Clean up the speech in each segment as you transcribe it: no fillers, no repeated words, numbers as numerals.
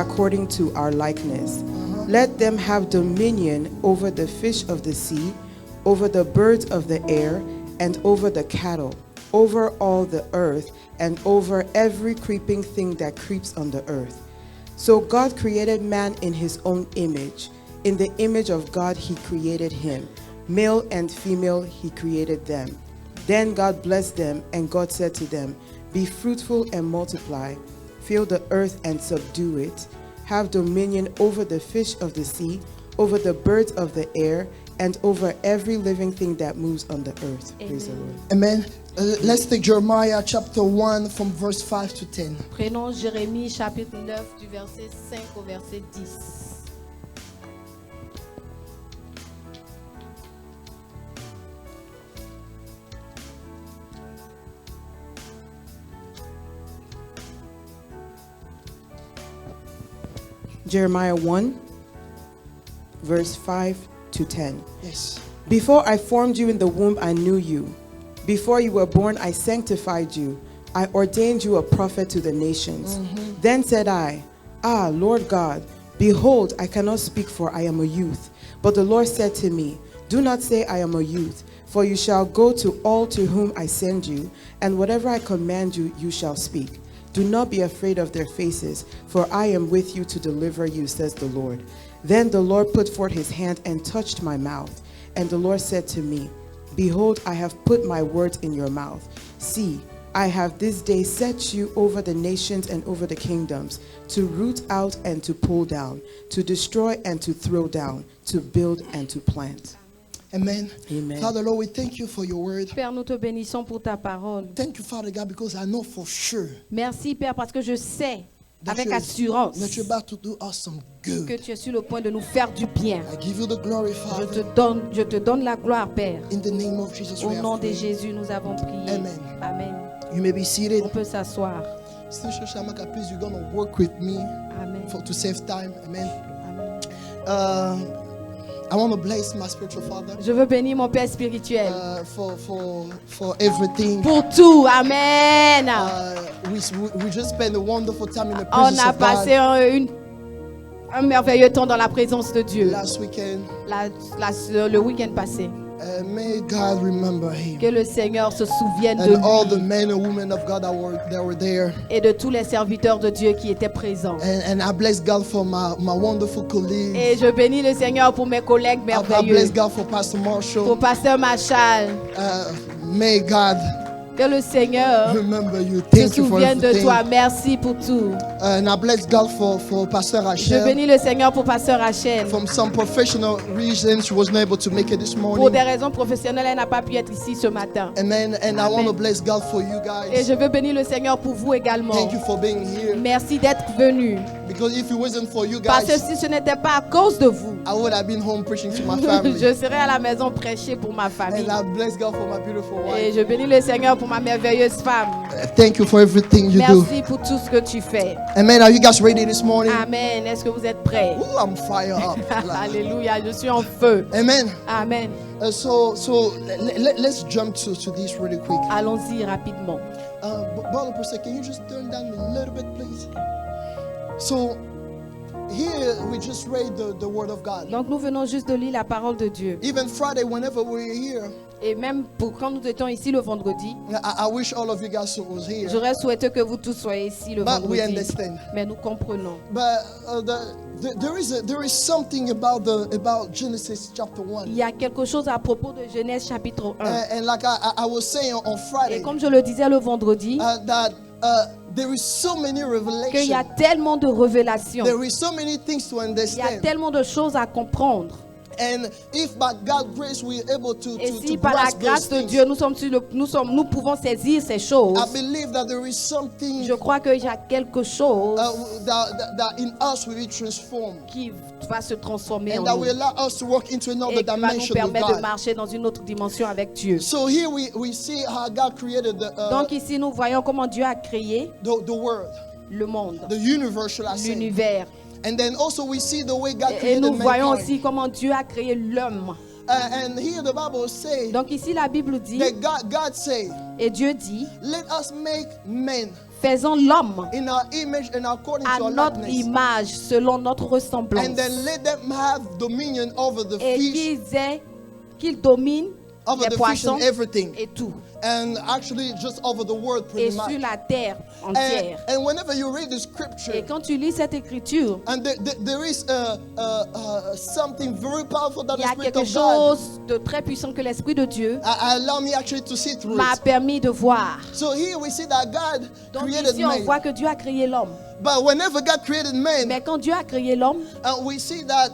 according to our likeness. Let them have dominion over the fish of the sea, over the birds of the air, and over the cattle, over all the earth, and over every creeping thing that creeps on the earth. So God created man in his own image. In the image of God he created him. Male and female he created them. Then God blessed them, and God said to them, Be fruitful and multiply, fill the earth and subdue it. Have dominion over the fish of the sea, over the birds of the air, and over every living thing that moves on the earth. Amen. Praise the Lord. Amen. Let's take Jeremiah chapter 1 from verse 5 to 10. Prenons Jérémie chapitre 9 du verset 5 au verset 10. Jeremiah 1, verse 5 to 10. Yes. Before I formed you in the womb, I knew you. Before you were born, I sanctified you. I ordained you a prophet to the nations. Then said I, Lord God, behold, I cannot speak, for I am a youth. But the Lord said to me, Do not say I am a youth, for you shall go to all to whom I send you, and whatever I command you, you shall speak. Do not be afraid of their faces, for I am with you to deliver you, says the Lord. Then the Lord put forth his hand and touched my mouth. And the Lord said to me, Behold, I have put my words in your mouth. See, I have this day set you over the nations and over the kingdoms, to root out and to pull down, to destroy and to throw down, to build and to plant. Amen. Amen. Father Lord, we thank you for your word. Père, nous te bénissons pour ta parole. Thank you, Father God, because I know for sure Merci, Père, parce que je sais that avec you're, assurance that you're about to do us some good. que tu es sur le point de nous faire du bien. I give you the glory, Father. Je te donne la gloire, Père. In the name of Jesus, Au we nom have de prayed. Jésus, nous avons prié. Amen. Amen. You may be seated. On peut s'asseoir. Sister Shamaka, please, you're going to work with me Amen. to save time. Amen. Amen. I want to bless my spiritual father Je veux bénir mon Père spirituel for everything. pour tout. Amen. We just spent a wonderful time in the On presence a of passé God un merveilleux temps dans la présence de Dieu last weekend. le week-end passé. May God remember him Que le Seigneur se souvienne de and all the lui men and women of God that were there. et de tous les serviteurs de Dieu qui étaient présents. And I bless God for my wonderful colleagues. Et je bénis le Seigneur pour mes collègues I merveilleux. bless God for Pastor Pour Marshall. Pasteur Machal. May God Que le Seigneur remember you. se Thank you for souvienne de everything. toi. Merci pour tout. And I bless God for Pastor Je Rachel. bénis le Seigneur pour Pasteur Rachel. From some professional reasons, she wasn't able to make it this Pour morning. des raisons professionnelles, elle n'a pas pu être ici ce matin. Amen. And I want to bless God for you Et guys. je veux bénir le Seigneur pour vous également. Thank you for being here. Merci d'être venus. Because if it wasn't for you Parce que guys, si ce n'était pas à cause de vous, I would have been home preaching to my family. je serais à la maison prêcher pour ma famille. And I bless God for my beautiful Et wife. je bénis le Seigneur pour ma merveilleuse femme. Thank you for everything you do. Merci pour tout ce que tu fais. Amen. Are you guys ready this morning? Amen. Est-ce que vous êtes prêts? Ooh, I'm fired up. Alléluia, je suis en feu. Amen. Amen. So let's jump to this really quick. Allons-y rapidement. Brother Percy, can you just turn down a little bit, please? So here we just read the word of God. Donc nous venons juste de lire la parole de Dieu. Even Friday, whenever we're here, Et même quand nous étions ici le vendredi, I wish all of you guys was here. j'aurais souhaité que vous tous soyez ici le But we vendredi. understand. Mais nous comprenons. But there is something about Genesis chapter 1. Il y a quelque chose à propos de Genèse chapitre 1. And like I was saying on Friday, Et comme je le disais le vendredi, that there is so many qu'il y a revelations. tellement de révélations. There is so many things to Il y a understand. tellement de choses à comprendre. And if by God's grace we're able to Et si to par la grasp those grâce de things, Dieu nous pouvons saisir ces choses, I believe that there is something je crois qu'il y a quelque chose that in us will be transformed, qui va se transformer and en that nous will allow us to walk into et another qui va nous dimension with permettre de God. marcher dans une autre dimension avec Dieu. So here we see how God created Donc ici nous voyons comment Dieu a créé the world, le monde, the universe, shall I say. l'univers. And then also we see the way God Et created nous voyons mankind. aussi comment Dieu a créé l'homme. And here the Bible says Donc ici la Bible dit, that God said, et Dieu dit, let us make men faisons l'homme in our image and according à to our notre likeness. image, selon notre ressemblance. And then let them have dominion over the Et fish, qu'ils dominent over les the fish poissons and everything. et tout. And actually just over the world Et pretty sur much. la terre entière. And whenever you read the Et scripture, quand tu lis cette écriture, and there is something very powerful that il y the a Spirit quelque of God chose de très puissant que l'Esprit de Dieu allow me actually to see through m'a it. permis de voir. So here we see that God Donc created ici, on man. voit que Dieu a créé l'homme. But whenever God created man, Mais quand Dieu a créé l'homme, we see that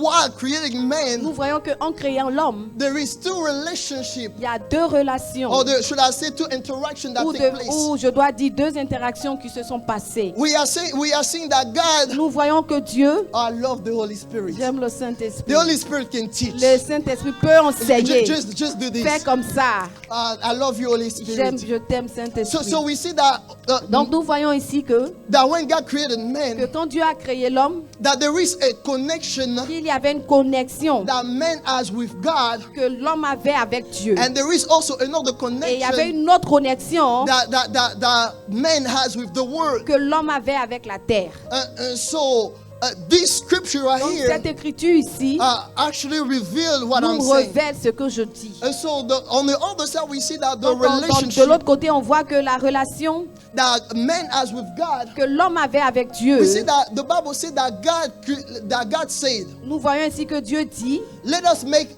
while creating nous man, voyons qu'en créant l'homme, there is two relationships, il y a deux relations, or should I say two interactions that ou, take place. ou je dois dire deux interactions qui se sont passées. We are seeing that God, Nous voyons que Dieu, I love the Holy Spirit. j'aime le The Saint-Esprit. Holy Spirit can teach. Le Saint-Esprit peut enseigner. Just do this. Fais comme ça. I love you, Holy J'aime, Spirit. je t'aime, So Saint-Esprit. we see that Donc nous voyons ici que when God created que man, quand Dieu a créé l'homme, that there is a connection qu'il y avait une connexion that man has with God, que l'homme avait avec Dieu. and there is also another Et il y avait connection une autre connexion that man has with the world. que l'homme avait avec la terre. So this scripture right Donc here cette écriture ici actually reveal what I'm nous saying. révèle ce que je dis. And so on the other side, we see that the Donc, de relationship l'autre côté, on voit que la relation that man has with God, que l'homme avait avec Dieu, we see that the Bible said that God said, nous voyons ici que Dieu dit, let us make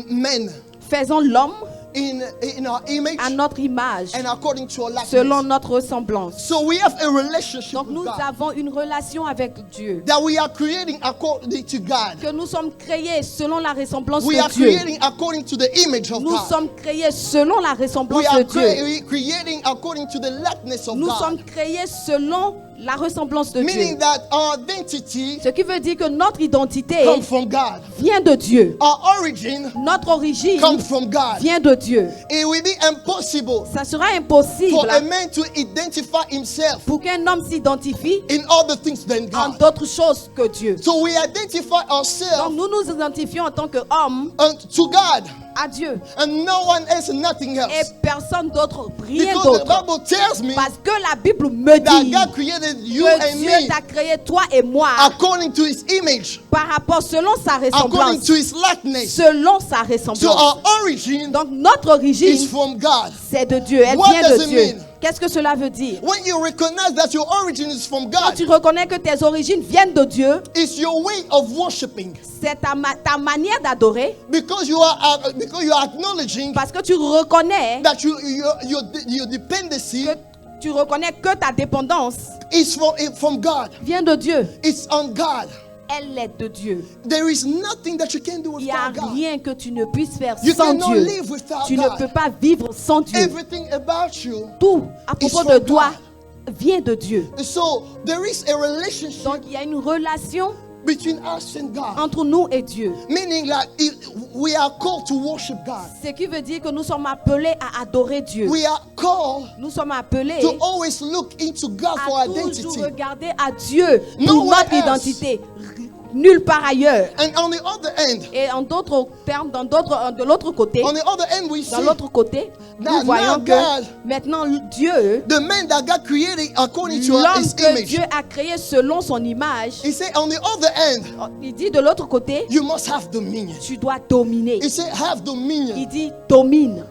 men faisons l'homme in our image à notre image, and according to our selon likeness. notre ressemblance. So we have a relationship Donc with nous God avons une relation avec Dieu, that we are creating according to God. que nous sommes créés selon la ressemblance We de are Dieu. creating according to the image of Nous God. sommes créés selon la ressemblance We de are Dieu. creating according to the likeness of Nous sommes God. créés selon la ressemblance de Dieu. Meaning that our identity Ce qui veut dire que notre identité comes from God. vient de Dieu. Our origin Notre origine comes from God. vient de Dieu. It will be impossible Ça sera impossible for a man to identify himself pour qu'un homme s'identifie in other things than en God. d'autres choses que Dieu. So we identify Donc ourselves nous nous identifions en tant qu'homme to God à Dieu and no one else and nothing et else. personne d'autre, rien Because the d'autre. Bible tells me Parce que la Bible me that dit God created you que and Dieu me t'a créé toi et moi according to his image, par rapport selon sa according ressemblance. to his likeness. Selon sa So ressemblance. our origin Donc notre origine, is from God. c'est de Dieu, elle What vient does de it Dieu. mean? Qu'est-ce que cela veut dire? When you recognize that your origin is from Quand God, tu reconnais que tes origines viennent de Dieu, it's your way of worshiping c'est ta manière d'adorer because you are acknowledging parce que tu reconnais that your dependency que ta dépendance is from God. vient de Dieu. It's on God. Elle est de Dieu. There is nothing that you can do Il n'y a without God. rien que tu ne puisses faire You sans cannot Dieu. live without Tu ne peux God. pas vivre sans Dieu. Everything about you. Tout à is propos from de toi God. vient de Dieu. So there is a relationship Donc il y a une relation between us and God. entre nous et Dieu. Meaning like we are called to worship God. Ce qui veut dire que nous sommes appelés à adorer Dieu. We are called Nous sommes appelés to always look into God for à identity. toujours regarder à Dieu pour Nowhere notre else. identité. Nulle part ailleurs. And on the other end, Et en d'autres termes, de l'autre côté, on the other end we dans see l'autre côté, that nous voyons now que God- maintenant Dieu, the man that God created according to l'homme his que image. Dieu a créé selon son image, He said on the other end, il dit de l'autre côté, you must have dominion. tu dois dominer. He said have dominion Il dit domine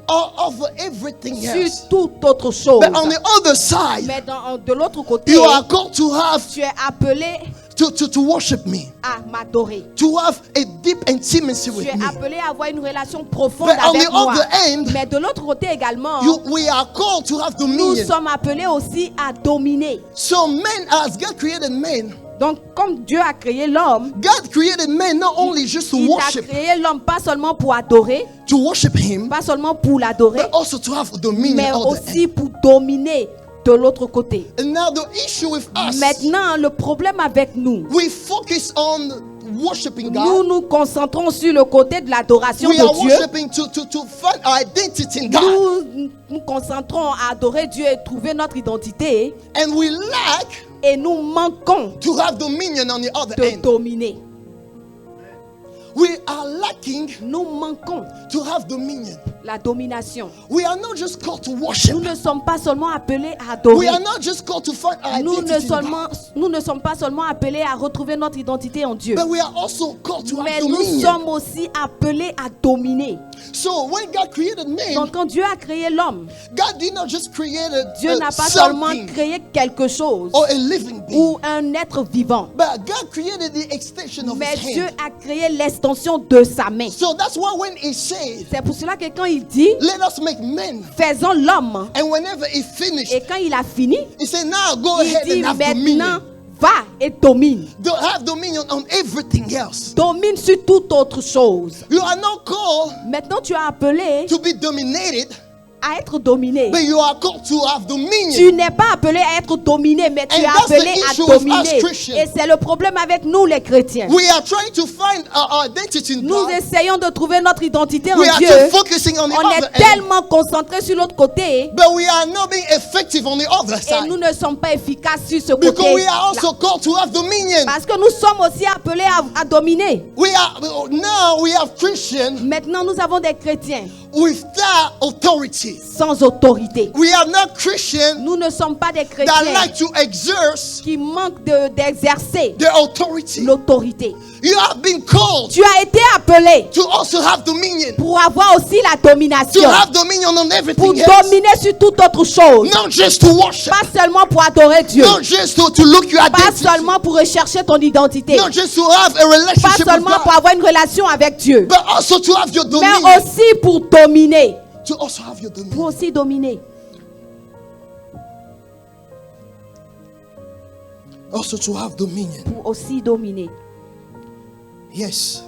over everything else. sur toute autre chose. But on the other side, Mais de l'autre côté, you are called to have tu es appelé to worship me, à m'adorer. to have a deep intimacy Tu with es me. appelé à avoir une relation profonde But on avec the moi. other end, Mais de l'autre côté également, we are called to have nous dominion. sommes appelés aussi à dominer. So man, as God created man, Donc, comme Dieu a créé l'homme, God created man not only just to il a worship créé l'homme pas seulement pour adorer, him, pas seulement pour l'adorer, but also to have dominion mais on the end. aussi pour dominer de l'autre côté. And now the issue with us, Maintenant, le problème avec nous, we focus on worshiping nous God. nous concentrons sur le côté de l'adoration We are de Dieu. worshiping to find our identity in God. Nous nous concentrons à adorer Dieu et trouver notre identité. And we lack Et nous manquons to have dominion on the other de end. dominer. We are lacking nous manquons to have dominion. la domination. We are not just called to worship. Nous ne sommes pas seulement appelés à We adorer. are not just called to find our identity in God. Nous ne sommes pas seulement appelés à retrouver notre identité en Dieu. But we are also called to Mais have nous dominion. sommes aussi appelés à dominer. So when God created man, Donc quand Dieu a créé l'homme, God did not just create Dieu n'a pas seulement something créé quelque chose or a living being, ou un être vivant. but God created the extension of Mais His Dieu hand. a créé l'extension de sa main. So that's why when He said, C'est pour cela que quand il dit, "Let us make men," faisons l'homme, and whenever He finished, et quand il a fini, He said, "Now go il ahead dit and have maintenant, dominion. va et domine. Have dominion on everything else." Domine sur toute autre chose. You are not called Maintenant, tu es appelé to be dominated, à être dominé. but you are called to have Tu dominion. n'es pas appelé à être dominé, mais tu And es that's the appelé à issue with us dominer. Christians. Et c'est le problème avec nous, les chrétiens. We are trying to find our identity in Nous God. essayons de trouver notre identité en We are Dieu. too focusing on the On est other end, tellement concentrés sur l'autre côté but we are not being effective on the other et side. nous ne sommes pas efficaces sur ce Because côté. we are also called to have dominion. Parce que nous sommes aussi appelés à dominer. Now we have Christians Maintenant, nous avons des chrétiens without authority. sans autorité. We are not Christians Nous ne sommes pas des that chrétiens like to exert qui manquent d'exercer their authority. l'autorité. You have been called Tu as été appelé to also have dominion. pour avoir aussi la To domination. have dominion on Pour everything else. dominer sur toute autre chose. Not just to worship. Pas seulement pour adorer Dieu. Not just to look your Pas identity. seulement pour rechercher ton identité. Not just to have a Pas relationship with seulement pour God. avoir une relation avec Dieu. But also to have your dominion. Mais aussi pour dominer. To also have your Pour dominion. aussi dominer. Also to have dominion. Pour aussi dominer. Yes.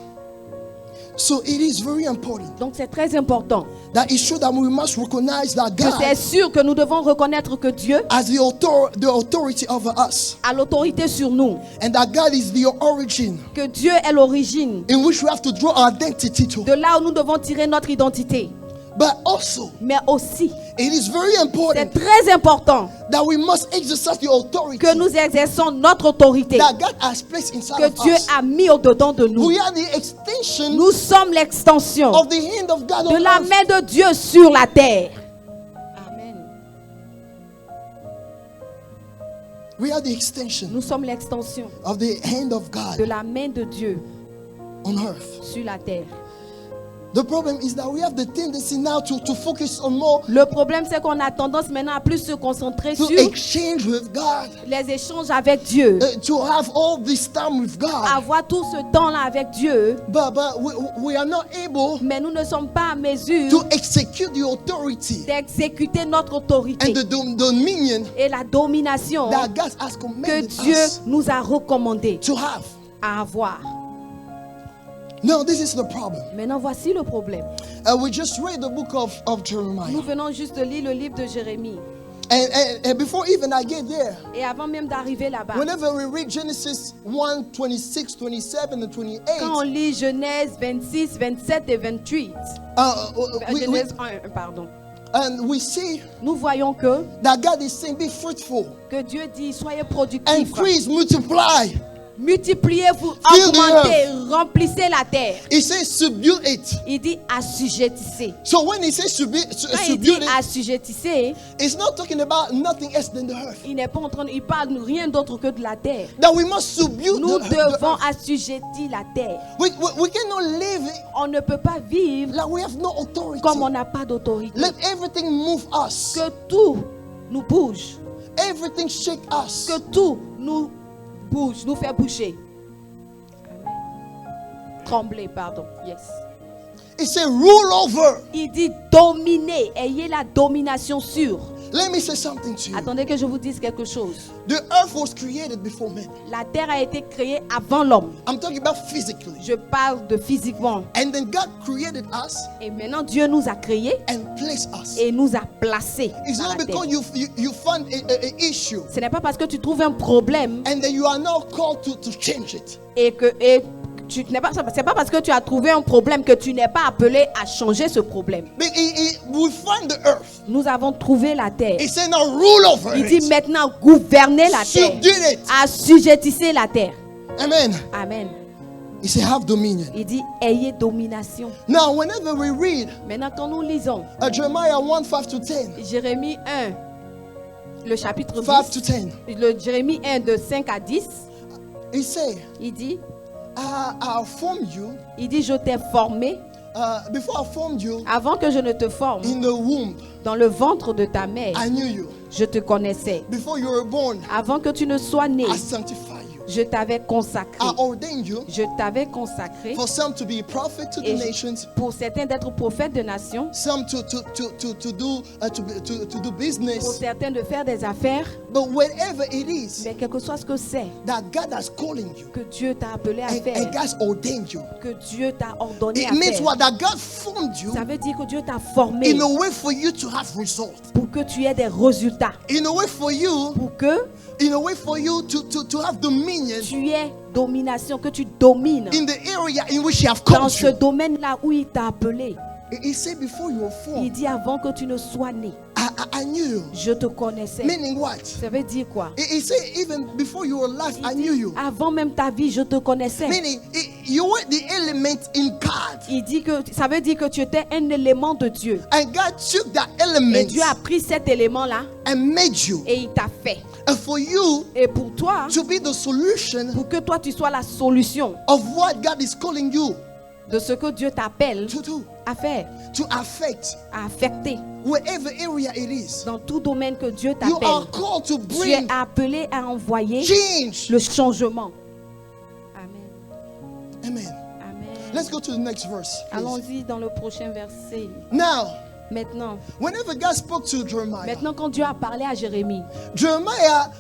So it is very important Donc c'est très important. that it's true that we must recognize that Que c'est God sûr que nous devons reconnaître que Dieu as the authority over us, a l'autorité sur nous. and that God is the origin Que Dieu est l'origine in which we have to draw our identity to. de là où nous devons tirer notre identité. But also, Mais aussi, it is very c'est important très important that we must exercise the authority que nous exerçons notre autorité that God has placed inside que of Dieu us. a mis au-dedans de nous. We are the extension Nous sommes l'extension of the hand of God de on la earth. main de Dieu sur la terre. Amen. We are the extension Nous sommes l'extension of the hand of de God la main de Dieu on earth. sur la terre. The problem is that we have the tendency now to focus on more, Le problème, c'est qu'on a tendance maintenant à plus se concentrer to sur exchange with God, les échanges avec Dieu, to have all this time with God. avoir tout ce temps-là avec Dieu, But we are not able mais nous ne sommes pas à mesure to execute the authority d'exécuter notre autorité and the dominion et la domination that God has que commanded Dieu us nous a recommandé to have. à avoir. Now, this is the problem. Maintenant, voici le problème. We just read the book of Nous Jeremiah. venons juste de lire le livre de Jérémie. And before even I get there, Et avant même d'arriver là-bas, whenever we read Genesis 1, 26, 27, and 28, quand on lit Genèse 26, 27 et 28, Genèse 1, pardon, and we see nous voyons que God is saying, be fruitful, Dieu dit, soyez productifs, increase, multiply. multipliez-vous, Fill the augmentez, remplissez la terre. He says, subdue it. Il dit assujettissez. So when he says Quand il subdue dit it, assujettissez, it's not talking about nothing else than the earth. il n'est pas en train de, il parle de rien d'autre que de la terre. That we must subdue Nous the devons earth. assujettir la terre. We cannot live On ne peut pas vivre like we have no authority. comme on n'a pas d'autorité. Let everything move us. Que tout nous bouge. Everything shake us. Que tout nous bouge, nous fait bouger. Trembler, pardon. Yes. It says rule over. Il dit dominer, ayez la domination sur. Let me say something to you. Attendez que je vous dise quelque chose. The earth was created before man. La terre a été créée avant l'homme. I'm talking about physically. Je parle de physiquement. And then God created us Et maintenant Dieu nous a créés and placed us. et nous a placés It's dans not la terre. because you find a issue Ce n'est pas parce que tu trouves un problème and then you are not called to change it. c'est pas parce que tu as trouvé un problème que tu n'es pas appelé à changer ce problème. But we find the earth. Nous avons trouvé la terre. He said now rule over Il dit it. maintenant gouvernez la terre. Subdue it. Assujettissez la terre. Amen. Amen. He said, have dominion. Il dit, ayez domination. Now, whenever we read Maintenant, quand nous lisons Jeremiah 1, 5 to 10, Jérémie 1, le chapitre 5 to 10, 10, le Jérémie 1 de 5 à 10, he said, il dit, I formed you, je t'ai formé before I formed you avant que je ne te forme in the womb, dans le ventre de ta mère. I knew you. Je te connaissais. Before you were born, Avant que tu ne sois né, I sanctified you. je t'avais consacré. I ordained you Je t'avais consacré for some to be a prophet to the et nations, pour certains d'être prophètes de nations, some to do pour business. certains de faire des affaires, But whatever it is mais quel que soit ce que c'est that God has calling you, que Dieu t'a appelé à and faire, God's ordained you, que Dieu t'a ordonné it à means faire, what? That God formed you ça veut dire que Dieu t'a formé in a way for you to have results, pour que tu aies des résultats, in a way for you, pour que in a way for you to have dominion tu aies domination, que tu domines in the area in which He have dans called ce you. domaine-là où il t'a appelé. He said, before you were Il formed, dit avant que tu ne sois né, I knew you. je te connaissais. Meaning what? Ça veut dire quoi? He said, even before you were alive, I Il knew dit, you. avant même ta vie, je te connaissais. Meaning, you were the element in God. Il dit que ça veut dire que tu étais un élément de Dieu. And God took that Et element Dieu a pris cet élément-là and made you. et il t'a fait. And for you Et pour toi, to be the solution pour que toi tu sois la solution of what God is calling you de ce que Dieu t'appelle to do, à faire, to affect à affecter whatever area it is. dans tout domaine que Dieu You are t'appelle. called to Tu es bring appelé à envoyer change. le changement. Amen. Amen. Amen. Let's go to the next verse, please. Allons-y dans le prochain verset. Now, Maintenant, whenever God spoke to Jeremiah, quand Dieu a parlé à Jérémie, Jeremiah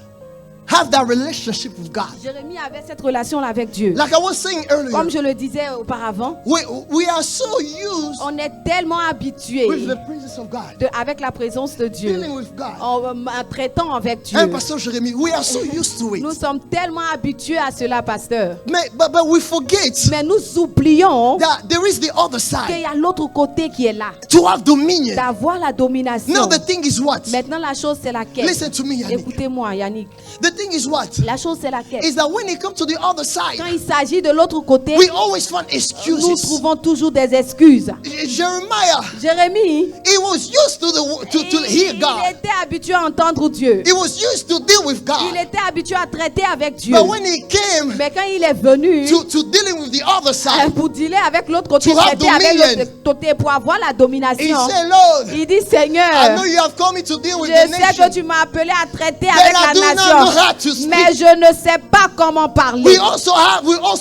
have that relationship with God. Jérémie avait cette relation-là avec Dieu. Like I was saying Comme earlier, je le disais auparavant, we are so used on est tellement habitué with the presence of God, avec la présence de Dieu, dealing with God. en traitant avec Dieu. And Pastor Jeremy, we are so used to Nous it. sommes tellement habitués à cela, pasteur. But we forget Mais nous oublions that there is the other qu'il y side, a l'autre côté qui est là, to have dominion. d'avoir la domination. Now the thing is what? Maintenant, la chose c'est laquelle? Listen to me, Yannick. Écoutez-moi, Yannick. The thing is what? La chose c'est laquelle? Is that when it comes to the other Quand side, il s'agit de l'autre côté, we always find nous excuses. trouvons toujours des excuses. Jeremiah, Jérémie, he was used to hear il God. était habitué à entendre Dieu. He was used to deal with Il God. était habitué à traiter avec Dieu. But when he came Mais quand il est venu to dealing with the other side, pour dealer avec l'autre côté, To have traiter avec dominion. l'autre côté, pour avoir la he domination, said, Lord, il dit I Seigneur, know you have come me to deal with je the sais nation. que tu m'as appelé à traiter But avec I do la not know how to nation, speak. mais je ne sais pas comment parler. We also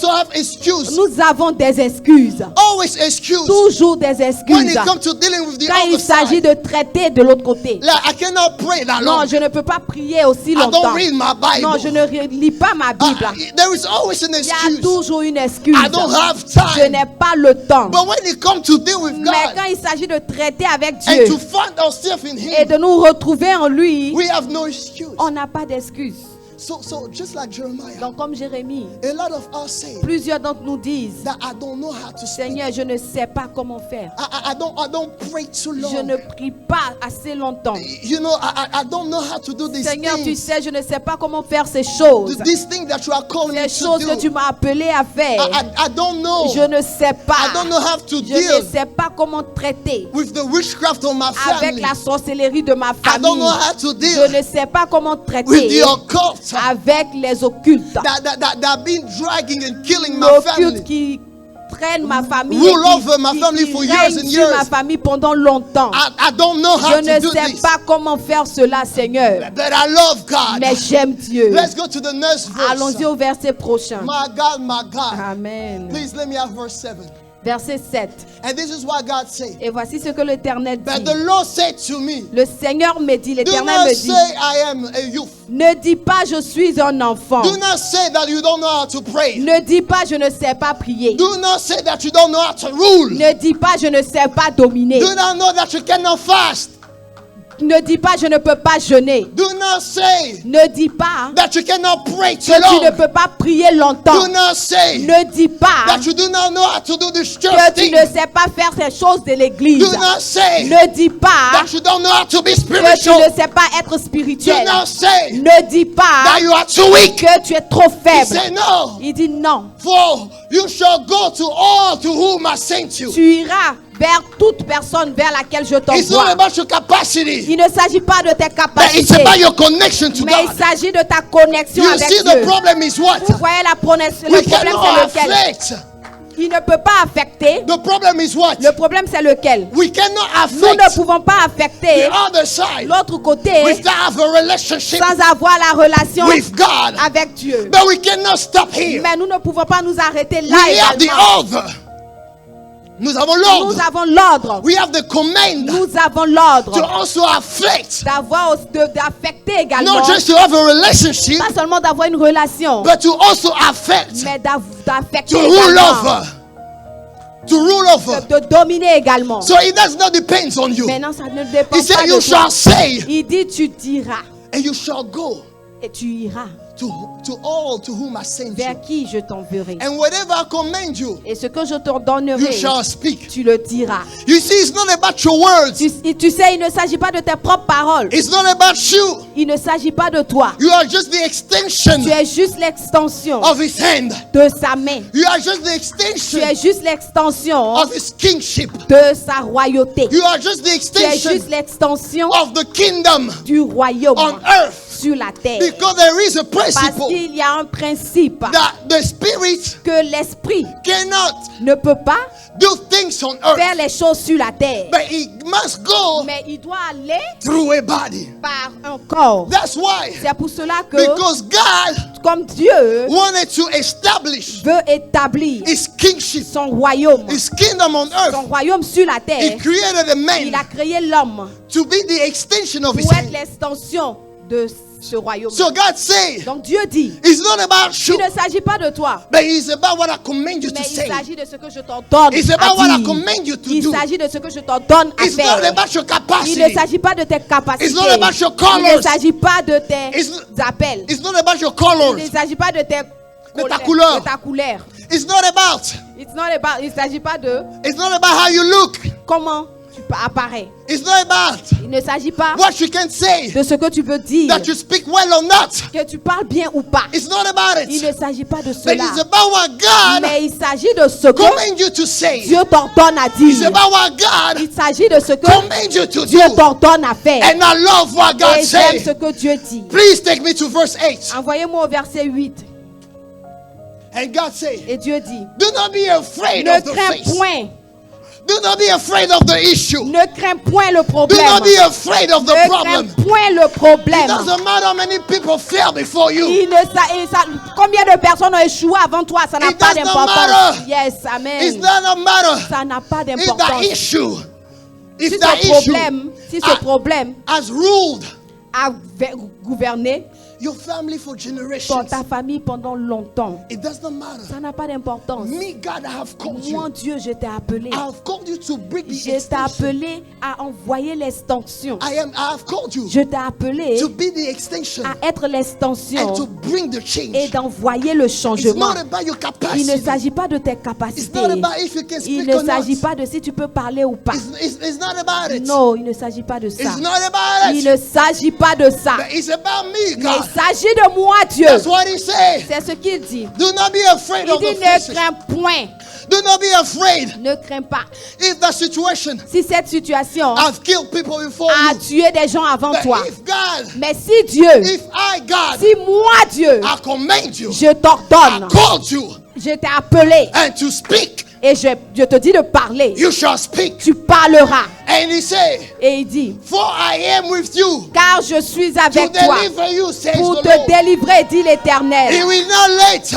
have excuse. Nous avons des excuses, Always excuse. toujours des When excuses. it comes to dealing with the Quand il other s'agit side, de traiter de l'autre côté. like I cannot pray that Non, long. je ne peux pas prier aussi I don't longtemps. read my Bible. Non, je ne lis pas ma Bible. There is always an Il y a excuse. toujours une excuse. I don't have Je time. n'ai pas le temps. But when it comes to deal with Mais God quand il s'agit de traiter avec and Dieu to find ourselves in et Him, de nous retrouver en lui, we have no excuse. on n'a pas d'excuse. So just like Jeremiah, Donc comme Jérémie, a lot of us say plusieurs d'entre nous disent, that I don't know how to speak. Seigneur, je ne sais pas comment faire. I don't pray too Je long. ne prie pas assez longtemps. You know, I don't know how to do these Seigneur, tu things. sais, je ne sais pas comment faire ces choses. These things that you are calling me Ces to choses que do. tu m'as appelé à faire. I don't know. Je ne sais I pas. don't know how to Je ne deal sais pas comment traiter with the witchcraft of my avec family. la sorcellerie de ma I don't know famille. how to Je deal ne sais pas comment with traiter the occult avec les occultes. that have been dragging and killing my L'occulte family. qui traîne ma famille, Rule et over my family for years règne and sur ma years. famille pendant longtemps. I don't know how Je to ne do sais this, pas comment faire cela, Seigneur. but I love God. Mais j'aime Dieu. Let's go to the next verse. Allons-y au verset prochain. My God, my God. Amen. Please let me have verse 7. Verset 7. And this is what God said. Et voici ce que l'Éternel But dit. the Lord said to me, Le Seigneur me dit, do l'Éternel not me say dit, I am a youth. ne dis pas je suis un enfant. Do not say that you don't know how to pray. Ne dis pas je ne sais pas prier. Do not say that you don't know how to rule. Ne dis pas je ne sais pas dominer. Do not know that you cannot fast. Ne dis pas je ne peux pas jeûner. Do not say Ne dis pas that you cannot pray too que tu ne long. peux pas prier longtemps. Do not say Ne dis pas that you do not know how to do this church que tu thing. ne sais pas faire ces choses de l'église. Do not say Ne dis pas that you don't know how to be que tu spiritual. ne sais pas être Do spirituel. not say Ne dis that pas you are too weak. que tu es trop He faible. said no. Il dit non. For you shall go to all to whom I sent you. Tu iras vers toute personne vers laquelle je It's not t'envoie. about your capacity, Il ne s'agit pas de tes but it's capacités, about your connection to mais il God. s'agit de ta connexion You avec see, the Dieu. problem is what? Vous voyez le problème We c'est cannot lequel? affect. Il ne peut pas affecter. The problem is what? Le problème c'est lequel? We cannot Nous ne affect pouvons pas affecter the other side l'autre côté without have a relationship sans avoir la relation with God. avec Dieu. But we cannot stop here. Mais nous ne pouvons pas nous arrêter là We have the également. order. Nous avons Nous l'ordre. avons l'ordre. We have the command Nous avons to l'ordre also affect. d'affecter également. Not just to have a relationship, Pas seulement d'avoir une relation, but to also affect. mais d'affecter To rule également. over. To rule over. De dominer également. So it does not depend on you. Maintenant, ça ne dépend He pas said, de you toi. shall say, Il dit, tu diras and you shall go et tu iras to all to whom I sent you. vers qui je t'enverrai. And whatever I command you, Et ce que je you t'ordonnerai, shall speak. tu le diras. You see, it's not about your words. Tu sais, il ne s'agit pas de tes propres paroles. It's not about you. Il ne s'agit pas de toi. You are just the extension Tu es juste l'extension of his hand. de sa main. You are just the Tu extension es juste l'extension of his kingship. de sa royauté. You are just the Tu es extension juste l'extension of the kingdom du royaume on earth. sur la terre. Because there is a Parce principle qu'il y a un principe that the spirit que l'esprit cannot ne peut pas do things on earth, faire les choses sur la terre. but it must go Mais il doit aller through a body. par un corps. That's why, C'est pour cela que, because God comme Dieu wanted to establish veut établir his kingship, son royaume, his kingdom on son earth, royaume sur la he terre, created a il man a créé l'homme to be the extension of his pour être hand. l'extension de ce royaume. So God said, Donc Dieu dit, it's not about you, il ne s'agit pas de toi, but it's about what I command you to mais il say. s'agit de ce que je t'ordonne It's à about what I dire. command you to Il do. s'agit de ce que je t'ordonne à It's not faire. about your Il ne capacity. s'agit pas de tes capacités. It's not about your Il ne colors. s'agit pas de tes It's- appels. It's not about your Il colors. ne s'agit pas de tes De ta couleur. de ta couleur. It's not about. Il ne s'agit pas de It's not about how you look. comment tu apparais. It's not about Il ne s'agit pas what you can say, de ce que tu veux dire, that you speak well or not. que tu parles bien ou pas. It's not about Il it. ne s'agit pas de But cela. it's about what God Mais il s'agit de ce que command you to say. Dieu t'ordonne à It's dire. about what God Il s'agit de ce que command you to Dieu do. t'ordonne à faire. And I love what God Et j'aime ce said. que Dieu dit. Please take me to verse 8. Envoyez-moi au verset 8. And God said, Et Dieu dit, do not be afraid ne of the crains face. point. Do not be afraid of the issue. Ne crains point le Do problème. not be afraid of the Ne problem. crains point le It problème. doesn't matter how many people fail before you. Combien de personnes ont échoué avant toi? Ça n'a It pas does not d'importance. matter. Yes, It amen. does not matter Ça n'a pas if that d'importance. issue, Si if that ce issue problème, si ce has- problème has ruled a gouverné your family for pour generations. ta famille pendant longtemps, It does not matter. ça n'a pas d'importance. Me, God, I have called Moi, you. Dieu, je t'ai appelé. I have called you to bring the Je t'ai extension. appelé à envoyer l'extension. I have called you Je t'ai appelé to be the extension à être l'extension and to bring the et change. d'envoyer le It's changement. not about your Il ne capacity. s'agit pas de tes It's capacités. not about if you can Il speak ne or not. s'agit pas de si tu peux parler ou pas. It's not about it. Non, il ne s'agit pas de ça. It's not about Il it. ne s'agit pas de ça. But it's about me, Mais God. il s'agit de moi, Dieu. That's what he said. C'est ce qu'il dit. Do not be afraid Il of dit the ne faces. crains point. Do not be afraid Ne crains pas. if that situation Si cette situation I've killed people before a you. tué des gens avant But toi. if God, Mais si Dieu, if I, God, si moi, Dieu, I command you, je I t'ordonne, called you, je t'ai appelé and to speak, et je te dis de parler, you shall speak. tu parleras. And he said, Et il dit, for I am with you car je suis to avec toi deliver you, says pour the te Lord. délivrer, dit He l'Éternel. will not let,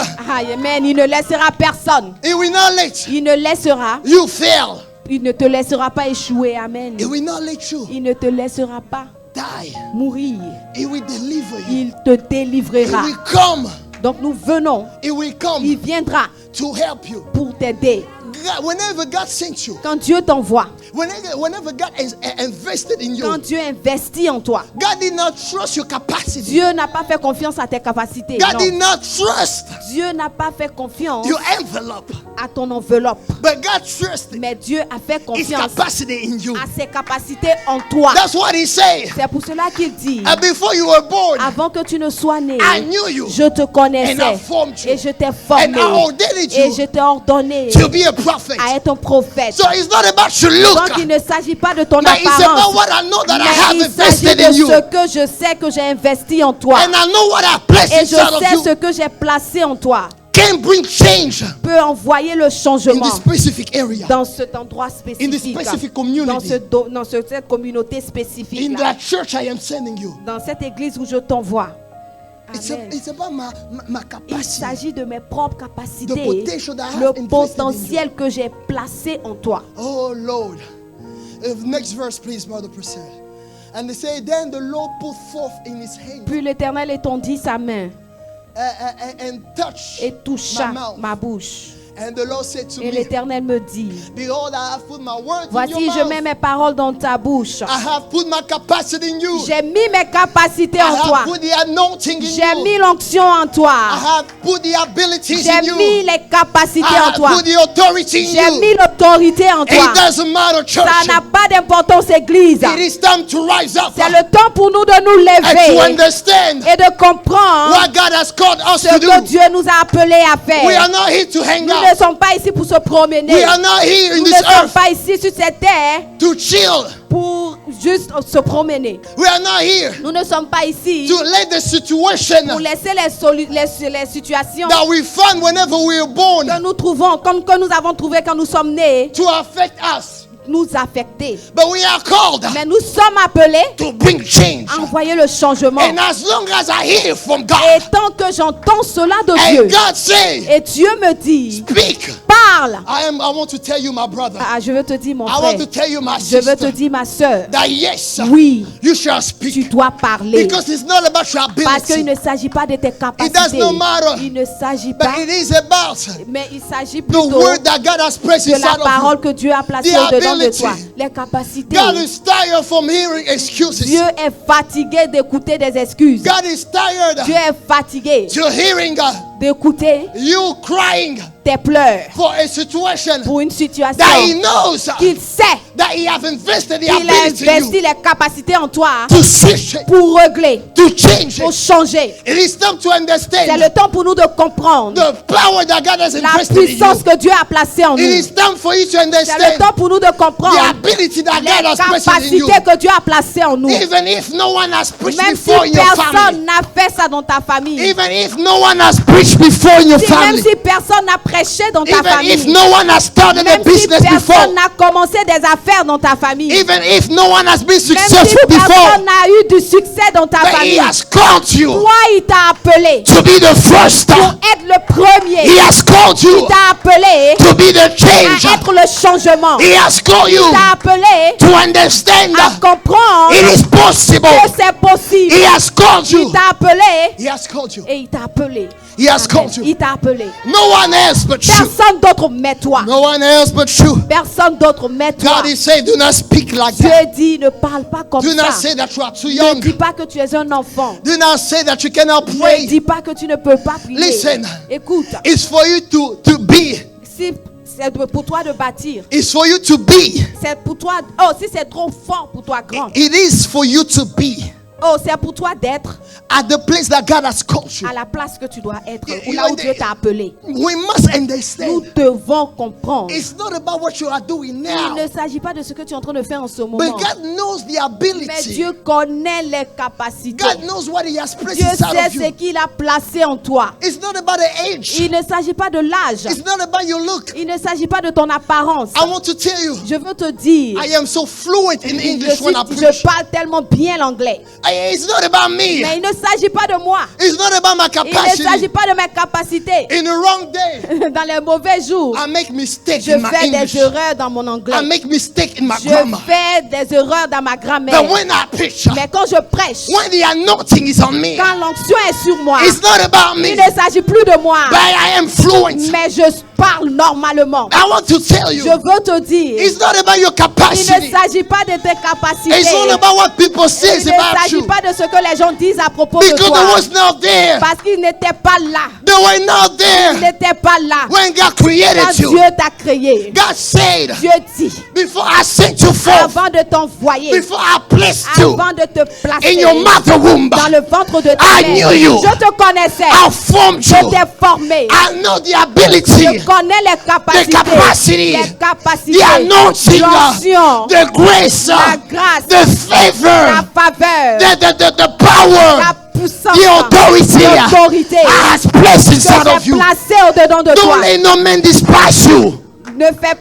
Amen. Il ne laissera personne. he will not let Il ne laissera, you fail. il ne te laissera pas échouer. Amen. He will not let you Il ne te laissera pas die. mourir. He will deliver you. Il te He délivrera. will come. Donc nous venons. He will come Il viendra to help you. pour t'aider. whenever God sent you, Quand Dieu t'envoie, whenever God has invested in quand you, Dieu investit en toi, God did not trust your capacity. Dieu n'a pas fait confiance à tes capacités. God did Non. not trust Dieu n'a pas fait confiance your envelope. à ton enveloppe. But God trusted Mais Dieu a fait His confiance capacity in you. à ses capacités en toi. That's what He said. C'est pour cela qu'il dit, And before you were born, avant que tu ne sois né, I knew you je te and I connaissais formed you et je t'ai and formé I ordained et you je t'ai ordonné to be a prophet. à être un prophète. So it's not about your look, Donc il ne s'agit pas de ton but it's about apparence, what I know that I mais have il s'agit invested de in you. ce que je sais que j'ai investi en toi. And I know what I placed Et je inside of sais you ce que j'ai placé en toi can bring change peut envoyer le in changement this specific area, dans cet endroit in this spécifique, specific dans, community, cette communauté spécifique, in that church I am sending you. dans cette église où je t'envoie. Amen. It's about my Il capacity. s'agit de mes propres The capacités, potential that I have le invested in potentiel que j'ai placé en toi. Oh Lord. Next verse, please, Mother Priscilla. And they say, then the Lord put forth in his hand Puis l'Éternel étendit sa main and touched et toucha my mouth. ma bouche. And the Lord said to Et me, l'Éternel me dit, behold, I have put my words in voici, your je mets mouth. mes paroles dans ta bouche. I have put my capacity in you. J'ai mis mes capacités I en toi. have put the anointing in J'ai you. mis l'onction en I toi. have put the abilities in J'ai you. mis les capacités I en have toi. put the authority in J'ai you. mis l'autorité en toi. It doesn't matter, church. Ça n'a pas d'importance, Église. It is time to rise up C'est le temps pour nous de nous and to lever understand et de comprendre what God has called us ce to do. que Dieu nous a appelés à We are faire. not here to hang Nous out. ne sommes pas ici pour se promener. We are not here in Nous this ne sommes earth pas ici sur cette terre to chill. pour juste se promener. We are not here Nous ne sommes pas ici to let the situation pour laisser les situations that we find whenever we are born que nous trouvons, comme que nous avons trouvé quand nous sommes nés, to affect us. nous affecter. But we are called Mais nous sommes appelés to bring change. à envoyer le changement. And as long as I hear from Et God, tant que j'entends cela de and Dieu, God say, et Dieu me dit, speak. parle. I want to tell you, my brother. Ah, je veux te dire, mon I frère. want to tell you, my Je veux te sister, dire, ma soeur. that yes, Oui, you shall tu speak. dois parler. Because it's not about your Parce qu'il ability, ne s'agit pas de tes does capacités. not matter. Il ne s'agit pas, but it is about mais il s'agit the plutôt word that God has placed de la inside of parole que Dieu a placée The au-dedans de ability. toi. Les capacités. you. God is tired from hearing excuses. Dieu est fatigué d'écouter des excuses. God is tired Dieu est fatigué to hearing d'écouter you crying tes pleurs for a situation pour une situation that He knows qu'il sait that He have invested the qu'il a ability in investi you les capacités en toi to switch it, pour régler, to change pour it. changer. It is time to C'est understand le temps pour nous de comprendre the power that God has la invested in puissance you. que Dieu a placée en nous. It is time for you to C'est le understand temps pour nous de the comprendre ability that les God has placed in you. capacités que Dieu a placées en nous. Even if no one has preached Même si before in your family. personne n'a fait ça dans ta famille. Even if no one has preached before in your Même family. si personne n'a prêché dans ta Even if famille. no one has started a Même si business before. personne n'a commencé des affaires dans ta famille. Even if no one has been Même si successful before. personne n'a eu du succès dans ta But He famille. has called you Toi, il t'a appelé to be the first. pour être le premier. He has called Il you t'a appelé to be the change. à être le changement. He has called you Il t'a appelé to understand à comprendre it is possible. que c'est possible. He has called Il you. t'a appelé He has called you. et il t'a appelé. He has called you. Il t'a appelé. No one else but you. Personne d'autre mais toi. No one else but you. Personne d'autre mais toi. God is saying, do not speak like Dieu that. dit, ne parle pas comme Do not ça. say that you are too Ne young. dis pas que tu es un enfant. Do not say that you cannot Ne pray. dis pas que tu ne peux pas prier. Listen. Écoute, It's for you to be. si c'est pour toi de bâtir, It's for you to be. c'est pour toi. Oh, si c'est trop fort pour toi, grand. It is for you to be Oh, c'est pour toi d'être at the place that God has called you. à la place que tu dois être, You ou là où know, Dieu t'a appelé. We must Nous understand. devons comprendre. It's not about what you are doing Il now. ne s'agit pas de ce que tu es en train de faire en ce But moment. God knows the Mais ability. Dieu connaît les capacités. God knows what He has placed Dieu inside sait of ce you. qu'il a placé en toi. It's not about the age. Il ne s'agit pas de l'âge. It's not about your look. Il ne s'agit pas de ton apparence. I want to tell you, Je veux te dire, I am so fluent in English when I je preach. parle tellement bien l'anglais. It's not about me. Mais il ne s'agit pas de moi. It's not about my Il ne s'agit capacity. pas de mes capacités. In the wrong day, Dans les mauvais jours, I make mistakes je in my fais English. des erreurs dans mon anglais. I make mistakes in my Je grammar. fais des erreurs dans ma grammaire. But when I preach, Mais quand je prêche, when the anointing is on me, quand l'onction est sur moi, it's not about il me. ne s'agit plus de moi. But I am fluent point. Mais je parle normalement. I want to tell Je you, veux te dire, it's not about your il ne capacity. s'agit pas de tes capacités. It's all about what people say Il ne about s'agit you. pas de ce que les gens disent à propos de Because toi. they was not there. Parce qu'ils n'étaient pas là. They were not Ils there n'étaient pas là. when God Quand created Dieu you. t'a créé, God said, Dieu dit, before I sent you forth, avant de t'envoyer, before I placed you avant de te placer in your mother womb, dans le ventre de ta I mère, knew you. je te connaissais. I formed Je you. t'ai formé. I know the ability, Je connais les capacités. capacity, Les capacités. the anointing, L'onction. the grace, La grâce. the La favor, faveur. the power, La puissance. the authority L'autorité. I has placed Que inside of j'ai you. placé au-dedans de Don't toi. let no man despise you. Ne fais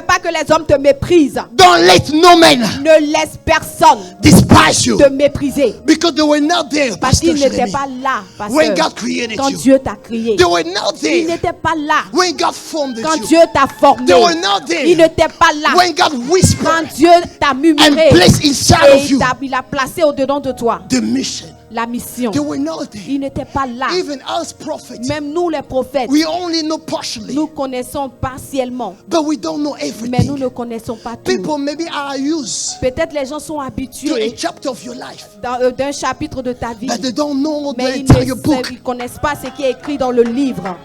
pas que les hommes te méprisent. Don't let no man Ne laisse personne despise you. te mépriser. Because they were not there, Parce Pastor qu'ils n'étaient Jeremy, pas là. when Pasteur. God created Quand you. Dieu t'a créé. They were not Ils there n'étaient pas là. when God formed Quand you. Dieu t'a formé. They were not there Ils n'étaient pas là. when God Quand whispered Dieu t'a murmuré. and placed inside Et of you il a placé au-dedans de toi the mission. la mission. They were not there. Ils n'étaient pas là. Even us prophets, Même nous les prophètes, we only know partially, nous connaissons partiellement. but we don't know Mais nous everything. ne connaissons pas tout. People maybe are used Peut-être les gens sont to a habitués chapter of your life, d'un chapitre de ta vie. but they don't know the Mais entire book. ils ne connaissent pas ce qui est écrit dans le livre.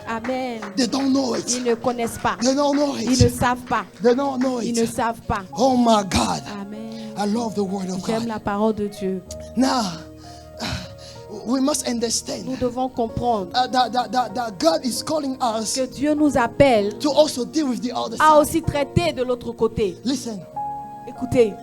Amen. They don't know Ils it. ne connaissent pas. They don't know Ils ne it. savent pas. They don't know Ils ne it. savent pas. Oh my God. Amen. I love the word of J'aime God. la parole de Dieu. Now, we must understand Nous devons comprendre that God is calling us que Dieu nous appelle to also deal with the other à side. aussi traiter de l'autre côté. Listen, Écoutez,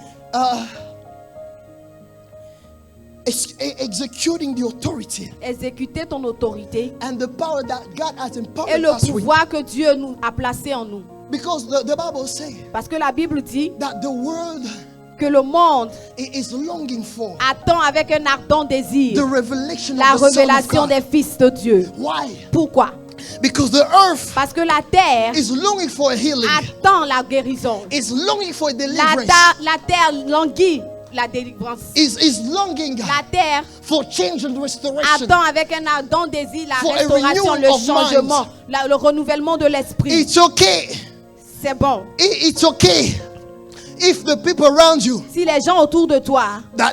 executing the authority exécuter ton autorité and the power that God has et empowered le us with. pouvoir que Dieu nous a placé en nous. Because the Bible says Parce que la Bible dit that the world que le monde is longing for attend avec un ardent the désir revelation la of the Son of révélation God. des fils de Dieu. Why? Pourquoi? Because the earth Parce que la terre is longing for a healing. attend la guérison. Is longing for a La deliverance. terre languit la délivrance. Is longing La terre for change and restoration. attend avec un ardent désir la For a restauration, renewal le of changement, le renouvellement de l'esprit. It's okay. C'est bon. It's okay if the people around you Si les gens autour de toi, that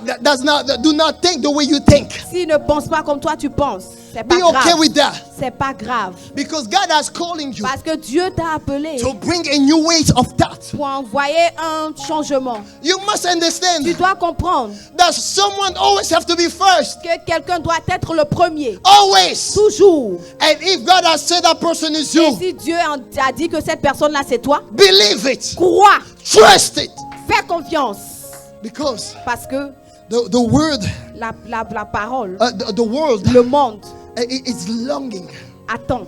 do not think the way you think. s'ils ne pensent pas comme toi tu penses, c'est pas Be okay grave. with that. C'est pas grave. Because God has calling you Parce que Dieu t'a appelé to bring a new way of thought. pour envoyer un changement. You must understand Tu dois comprendre that someone always have to be first. que quelqu'un doit être le premier. Always. Toujours. And if God has said that person is Et you, si Dieu a dit que cette personne-là c'est toi, believe it. crois, Trust it. fais confiance. Because Parce que the word, la parole, the world le monde is longing attend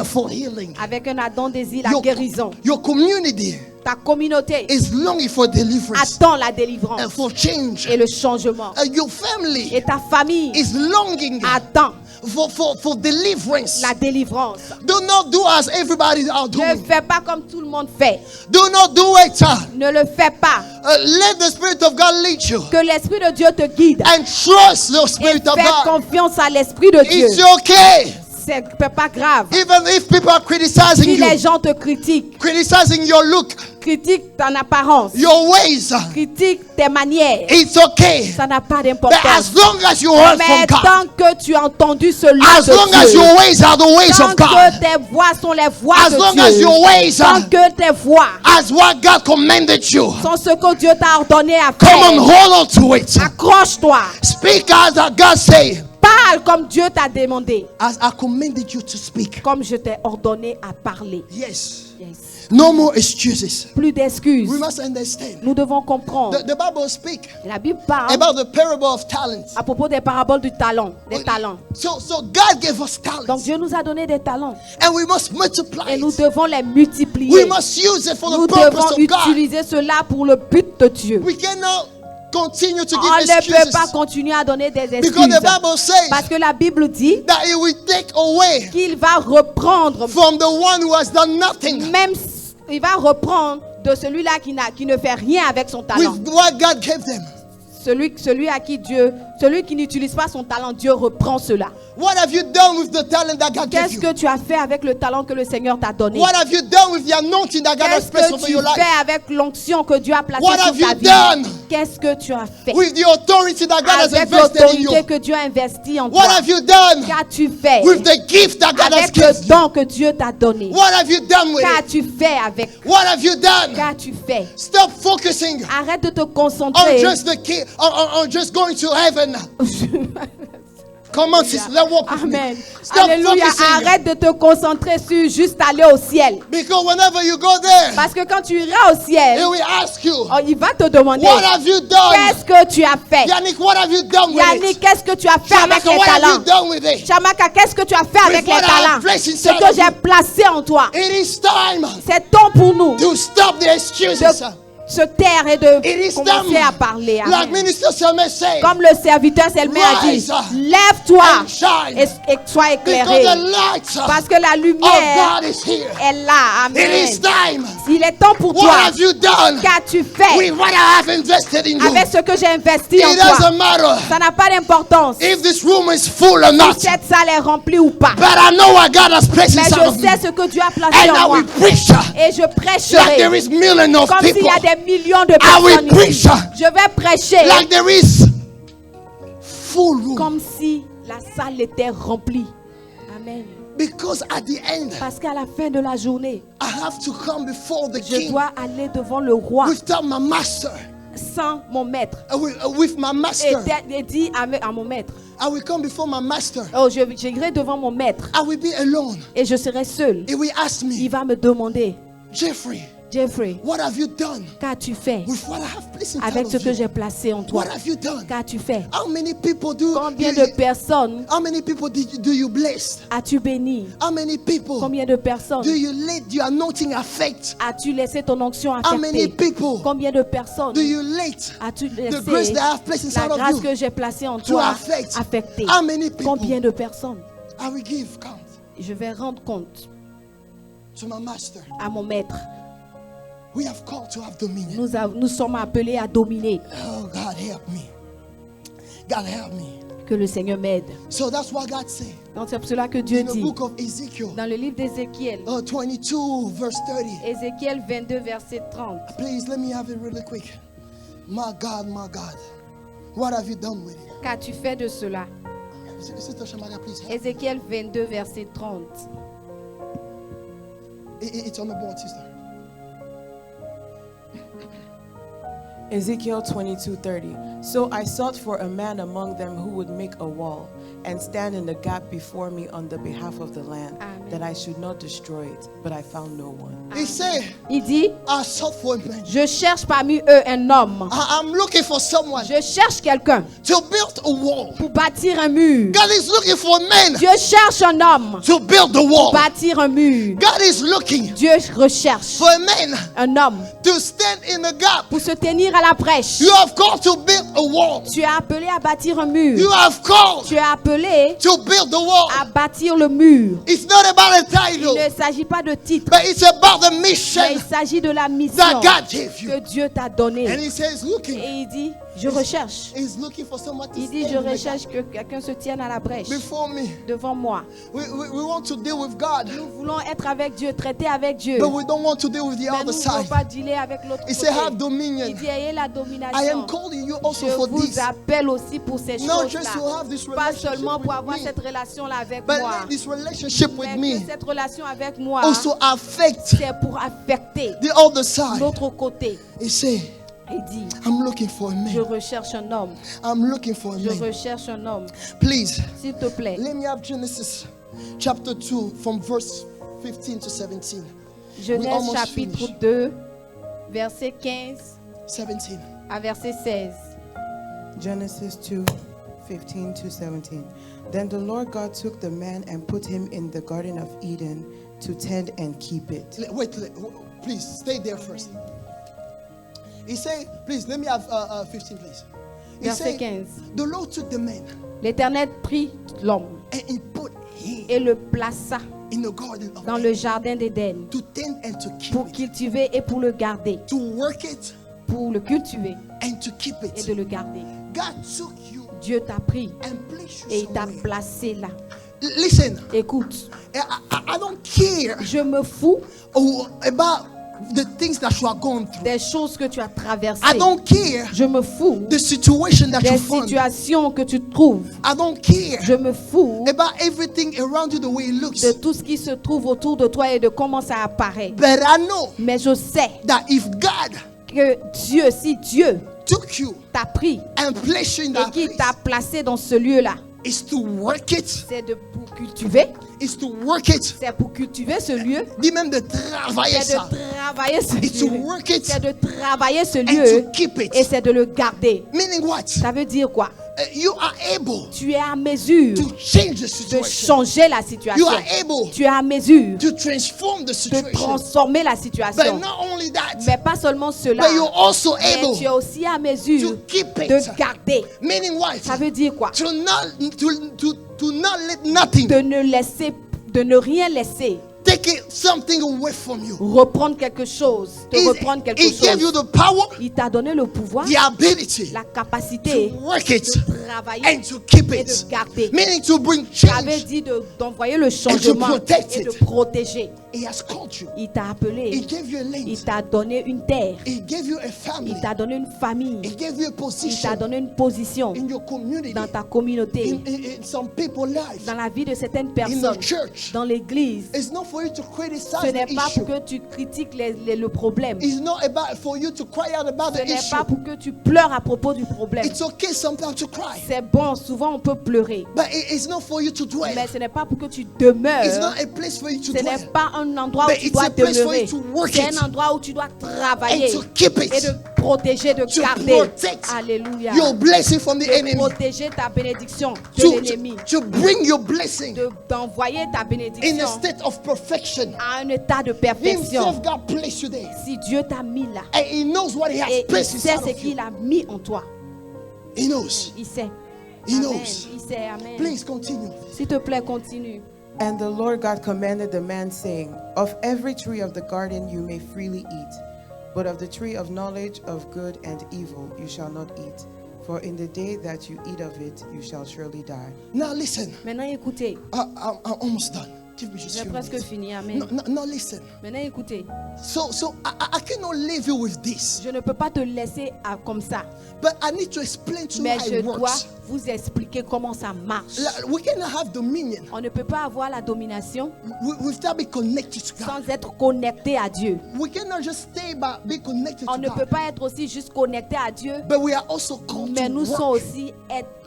for healing. avec un ardent désir la guérison. Your community Ta communauté is longing for deliverance attend la and délivrance for change. et le changement. Your family Et ta famille is longing attend for deliverance. la délivrance. Do not do as everybody are Ne doing. fais pas comme tout le monde fait. Do not do it. Ne le fais pas. Let the Spirit of God lead you. Que l'Esprit de Dieu te guide. And trust the Et Spirit of fais God. confiance à l'Esprit de Dieu. It's okay. C'est pas grave. Even if people are criticizing Si les you, gens te critiquent, criticizing your look, critiquent ton apparence, your ways, critiquent tes manières, it's okay. ça n'a pas But d'importance. as long as you heard Mais from God, tant que tu as entendu celui as de long as Dieu, your ways are the ways tant of God, que tes voix sont les voix as long de as Dieu, your ways tant are que tes voix as what God commanded you, sont ce que Dieu t'a ordonné à come on, faire, hold on to it. accroche-toi, Speak as God say. parle comme Dieu t'a demandé, As I commanded you to speak. comme je t'ai ordonné à parler. Yes. Yes. No more excuses. Plus d'excuses. We must understand. Nous devons comprendre. The Bible speaks La Bible parle about the parable of talents. à propos des paraboles du talent, des talents. So God gave us Donc talents. Dieu nous a donné des talents And we must multiply et nous it. devons les We multiplier. must use it for Nous the purpose devons of God. utiliser cela pour le but de Dieu. We cannot continue to On give ne peut pas excuses. continuer à donner des Because excuses. the Bible says Parce que la Bible dit that it will take away qu'il va reprendre, from the one who has done nothing même il va reprendre de celui-là qui ne fait rien avec son talent. with what God gave them. Celui à qui Dieu, Celui qui n'utilise pas son talent, Dieu reprend cela. What have you done with the talent that God gave Qu'est-ce you? que tu as fait avec le talent que le Seigneur t'a donné? What have you done with the anointing that God has Qu'est-ce placed que over tu your life? fais avec l'onction que Dieu a placée What sur have you ta vie? done Qu'est-ce que tu as fait with the authority that God has avec invested in you? l'autorité que Dieu a investie en What toi? have you done Qu'as-tu fait with the gift that God has avec given le you? don que Dieu t'a donné? What have you done with it? Qu'as-tu fait avec? What have you done? Qu'as-tu fait? Stop focusing Arrête de te on concentrer. just the key, on just going to heaven. Come on, sis, let's walk with Amen. me. Stop Alléluia. focusing. Arrête de te concentrer sur juste aller au ciel. Because whenever you go there, Parce que quand tu iras au ciel, he will ask you, oh, il va te demander what have you done? qu'est-ce que tu as fait. Yannick, what have you done with Yannick, it? qu'est-ce que tu as fait avec Shamaka, les what have you talents? done with it? Chamaka, qu'est-ce que tu as fait avec les what I have talents? placed Ce inside que of j'ai you. placé en toi. It is time C'est temps pour nous to stop the excuses. de se taire et de It is commencer time. à parler. Like Amen. Minister Selma said, Comme le serviteur Selmé a dit, Rise lève-toi and shine. et sois éclairé. Because the light Parce que la of lumière God is here. est là. It Amen. is time. Il est temps pour What toi. have you done Qu'as-tu fait with what I have invested in you? avec ce que j'ai investi en It toi? doesn't matter Ça n'a pas d'importance if this room is full or not. si cette salle est remplie ou pas. But I know what God has placed Mais inside of je me. sais ce que Dieu a placé And en I moi. will preach Et je like prêcherai there is millions of comme s'il people. y a des millions de I will personnes ici. preach Je vais prêcher like there is full room. comme si la salle était remplie. Amen. Because at the end, Parce qu'à la fin de la journée, I have to come before the je king dois aller devant le roi without my master. sans mon maître. With my master. Et dit à mon maître, I will come before my master. oh, j'irai devant mon maître I will be alone. et je serai seul. He will ask Il me, va me demander, Jeffrey, Jeffrey, what have you done qu'as-tu fait with what I have placed inside avec ce of que you? j'ai placé en toi? What have you done? Qu'as-tu fait? How many people do Combien de personnes how many people do you bless? as-tu béni? How many people Combien de personnes do you let your anointing affect? as-tu laissé ton onction How many affecter? people Combien de personnes do you let as-tu the grace laissé that I have placed la inside of grâce you que j'ai placée en to toi affect? affecter? How many people Combien de personnes? I will give count Je vais rendre compte to my master? à mon maître. We have called to have dominion. Nous sommes appelés à dominer. Oh, God help me. God help me. Que le Seigneur m'aide. So that's what God said Donc c'est pour cela que Dieu in the dit book of Ezekiel, dans le livre d'Ézéchiel, 22 verse 30. Ézéchiel 22 verset 30. Please let me have it really quick. My God, what have you done with it? Qu'as-tu fait de cela? Sister Shamara, please help. Ézéchiel 22 verset 30. It's on the board, sister. Ezekiel 22:30. So I sought for a man among them who would make a wall and stand in the gap before me on the behalf of the land, Amen. that I should not destroy it, but I found no one. He said, Il dit, I sought for a man. je cherche parmi eux un homme. I'm looking for someone Je cherche quelqu'un to build a wall. pour bâtir un mur. God is looking for men Dieu cherche un homme to build the pour wall. bâtir un mur. God is looking Dieu recherche for a man un homme to stand in the gap. pour se tenir à la brèche. You have called to build a wall. Tu es appelé à bâtir un mur. You have called Tu es appelé to build the wall. à bâtir le mur. It's not about a Il title, ne s'agit pas de titre, but it's about the mais mission il s'agit de la mission that God gave que you. Dieu t'a donnée. And he says, looking, Et il dit, je recherche. he's looking for someone to Il dit, stand je in the gap recherche que quelqu'un se tienne à la brèche before me. devant moi. We want to deal with God, Nous voulons être avec Dieu, traiter avec Dieu. but we don't want to deal with the Mais other nous ne voulons side. pas dealer avec l'autre He said, have côté. dominion. Il dit, ayez la I am domination. calling you also Je for vous this. appelle aussi pour ces Not just to choses-là. have this Pas relationship seulement pour avoir with me, cette relation-là avec but moi, let this relationship with mais me que cette relation avec moi, also affect c'est pour affecter the other side. l'autre côté. He said, Il dit, I'm looking for a je man. recherche un homme. I'm looking for a Je man. recherche un homme. Please, S'il te plaît. let me have Genesis chapter 2 from verse 15 to 17. Genèse almost chapitre finished. 2, verset 15 17. à verset 16. Genesis 2:15 to 17. Then the Lord God took the man and put him in the Garden of Eden to tend and keep it. Please stay there first. He said, please, let me have 15, please. He Verset said, 15. the Lord took the man L'Éternel prit l'homme and he put him et le plaça in the garden of dans Eden le jardin d'Éden to tend and to keep pour it, cultiver et pour le garder, to work it pour le cultiver and to keep et it. de le garder. God took you Dieu t'a pris and placed et you il t'a somewhere. placé là. Listen, Écoute, I don't care je me fous about the things that you are going through. des choses que tu as traversées. I don't care Je me fous the situation that des you find. situations que tu trouves. I don't care Je me fous about everything around you the way it looks. de tout ce qui se trouve autour de toi et de comment ça apparaît. But I know Mais je sais that if God que Dieu, si Dieu took you t'a pris and placed you in et that qu'il place, t'a placé dans ce lieu-là, is to work it, c'est pour cultiver, is to work it. c'est pour cultiver ce lieu, Dis même de travailler c'est de ça. travailler ce It's to lieu, work it c'est de travailler ce and lieu to keep et it. c'est de le garder. Meaning what? Ça veut dire quoi? You are able Tu es à mesure to change the de situation. changer la You situation. are able Tu es à mesure to transform the de situation. transformer la But situation. not only that, Mais pas seulement cela, but you're also mais able tu es aussi à mesure to keep de it. garder. Meaning what? Ça veut dire quoi? To not let nothing De ne rien laisser take something away from you. reprendre quelque chose, te reprendre quelque He gave you chose. the power, Il t'a donné le pouvoir, the ability la capacité to work it de travailler and to keep et it. de garder. Meaning to bring Ça veut change. dire d'envoyer le changement protect et de it. protéger. He has called you. Il t'a He appelé, gave you a il lane. t'a donné une terre, He gave you a family. il t'a donné une famille, He gave you a il t'a position donné une position in your community, dans ta communauté, in some people's lives, dans la vie de certaines in personnes, the church. dans l'église. It's not for you to criticize Ce n'est the pas issue. pour que tu critiques le problème. It's not about for you to cry out about Ce the n'est issue. pas pour que tu pleures à propos du problème. It's okay sometimes to cry, C'est bon, souvent on peut pleurer. but it's not for you to dwell. Mais ce n'est pas pour que tu It's demeures. not a place for you to Ce n'est dwell. pas un endroit But où tu it's dois a place for demeurer. you to work C'est it un endroit où tu dois travailler and to keep et it, de protéger, de to garder. protect Alléluia. your blessing from the De enemy, protéger ta bénédiction de to, l'ennemi. to bring your blessing D'envoyer ta in a bénédiction state of perfection. à un état de perfection. Himself God placed you there, Si Dieu t'a mis là and He knows what He has et il placed sait inside ce of you. qu'il a mis en toi, He knows. il sait. He Amen. knows. Il sait. Amen. Please continue. S'il te plaît, continue. And the Lord God commanded the man, saying, Of every tree of the garden you may freely eat, but of the tree of knowledge of good and evil you shall not eat. For in the day that you eat of it, you shall surely die. Now listen. Maintenant, écoutez. I'm almost done. Give me just a J'ai few presque minutes. fini. Amen. No, listen. Maintenant, écoutez. So I cannot leave you with this, Je ne peux pas te laisser comme ça. but I need to explain to you Mais how je it dois works. vous expliquer comment ça marche. We cannot have dominion On ne peut pas avoir la domination without being connected to God. sans être connecté à Dieu. We cannot just stay by being connected On to ne peut God, pas être aussi juste connecté à Dieu, but we are also called mais to nous sommes work, aussi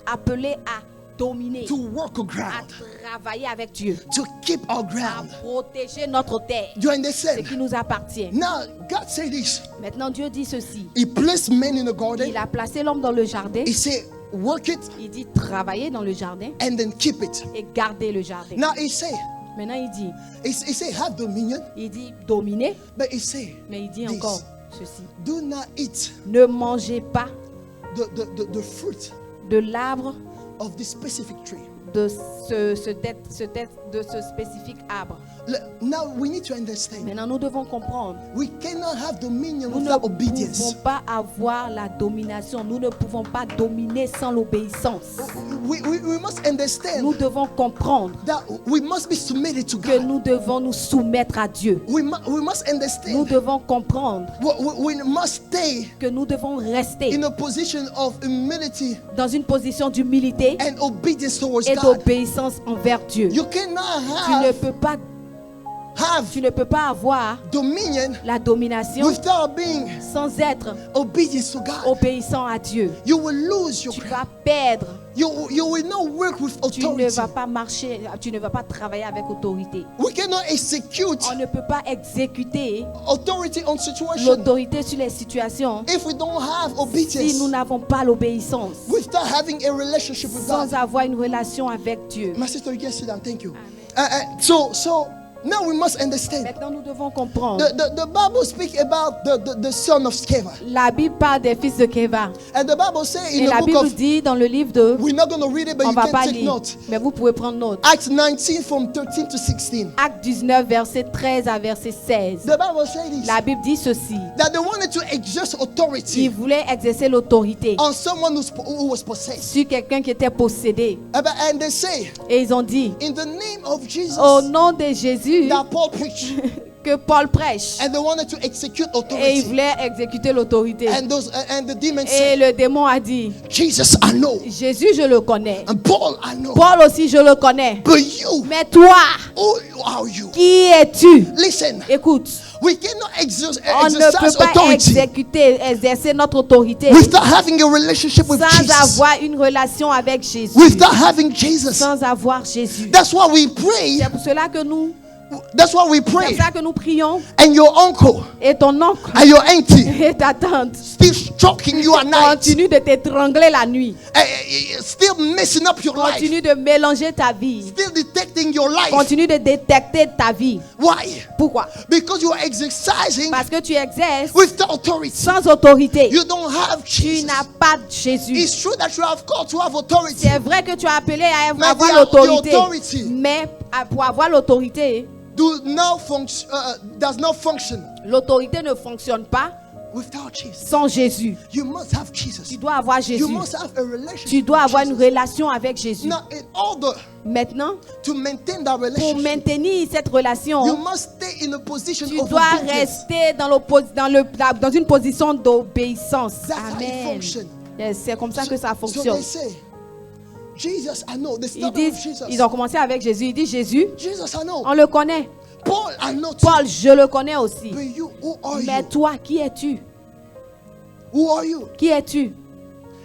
appelés à dominer, to work our à ground, travailler avec Dieu, to keep our à ground. protéger notre terre, Do you ce understand? qui nous appartient. Now, God said this. Maintenant, Dieu dit ceci. He placed men in the garden. Il a placé l'homme dans le jardin. He said, work it Il dit travailler dans le jardin and then keep it. et garder le jardin. Now, he said, Maintenant, he said, have dominion, il dit dominer, but he said, mais il dit this, encore ceci. do not eat Ne mangez pas the fruit de l'arbre of this specific tree. de ce spécifique arbre. Now we need to understand. Maintenant, nous devons comprendre. We cannot have dominion Nous ne without pouvons obedience. pas avoir la domination. Nous ne pouvons pas dominer sans l'obéissance. We must understand Nous devons comprendre that we must be submitted to que God. nous devons nous soumettre à Dieu. We must Nous understand devons comprendre we must stay que nous devons rester in a position of humility dans une position d'humilité and obedience towards et God. d'obéissance envers Dieu. You cannot Tu ne peux pas avoir dominion la domination without being sans être obedience to God. obéissant à Dieu. You will lose your Tu ground. vas perdre. You will not work with Tu ne authority. vas pas marcher, tu ne vas pas travailler avec autorité. We cannot execute On ne peut pas exécuter authority on situation l'autorité sur les situations if we don't have si nous obedience, n'avons pas l'obéissance, without having a relationship with sans God. avoir une relation avec Dieu. My sister, you can sit down. Thank you. Amen. So Now we must understand. Maintenant, nous devons comprendre. The Bible speaks about the son of Sceva. La Bible parle des fils de Keva. And the Bible says Et in la the book Bible of, dit dans le livre de... we're not going to read it, but On you va can pas take lire, note. mais vous pouvez prendre note. Acts 19 from 13 to 16. Acte 19, verset 13 à verset 16. The Bible says this, La Bible dit ceci. that they wanted to exert Ils authority voulaient exercer l'autorité on someone who was possessed. sur quelqu'un qui était possédé. And they say, Et ils ont dit, in the name of Jesus, au nom de Jésus, that Paul preached. que Paul prêche. And they wanted to execute Et ils authority. voulaient exécuter l'autorité. And the demon Et said, le démon a dit, Jesus, I know. Jésus, je le connais. And Paul, I know. Paul aussi, je le connais. But you, Mais toi, who are you? qui es-tu? Listen, Écoute, we cannot on ne peut exercise pas authority exercer notre autorité without having a relationship with sans Jesus, avoir une relation avec Jésus. without having Jesus. Sans avoir Jésus. That's why we pray. C'est pour cela que nous, That's why we c'est pray. pour ça que nous prions. And your uncle Et ton oncle and your auntie et ta tante still choking you at night, continue de t'étrangler la nuit. still messing up your life, Continue de mélanger ta vie. still detecting your life. Continue de détecter ta vie. Why? Pourquoi? Because you are exercising Parce que tu exerces with the authority. sans autorité. You don't have Tu Jesus. n'as pas de Jésus. It's true that you have called to have authority. C'est vrai que tu as appelé à Mais avoir the l'autorité. authority Mais pour avoir l'autorité, does not function l'autorité ne fonctionne pas without Jesus. sans Jésus. You must have Jesus. Tu dois avoir You Jésus. must have a relationship. Tu dois with avoir une Jesus. relation avec Jésus. Now, in order Maintenant, to maintain that pour relationship, maintenir cette relation, you must stay in a position tu of dois obedience. rester dans une position d'obéissance. That's how it Amen. functions. Yes, c'est comme ça que ça So fonctionne. they say, Jesus, I know. They Ils started disent, with Jesus. ils ont commencé avec Jésus. Ils disent Jésus, Jesus, I know. on le connaît. Paul, I know too. Paul, je le connais aussi. But you, who are Mais you? toi, qui es-tu? Who are you? Qui es-tu?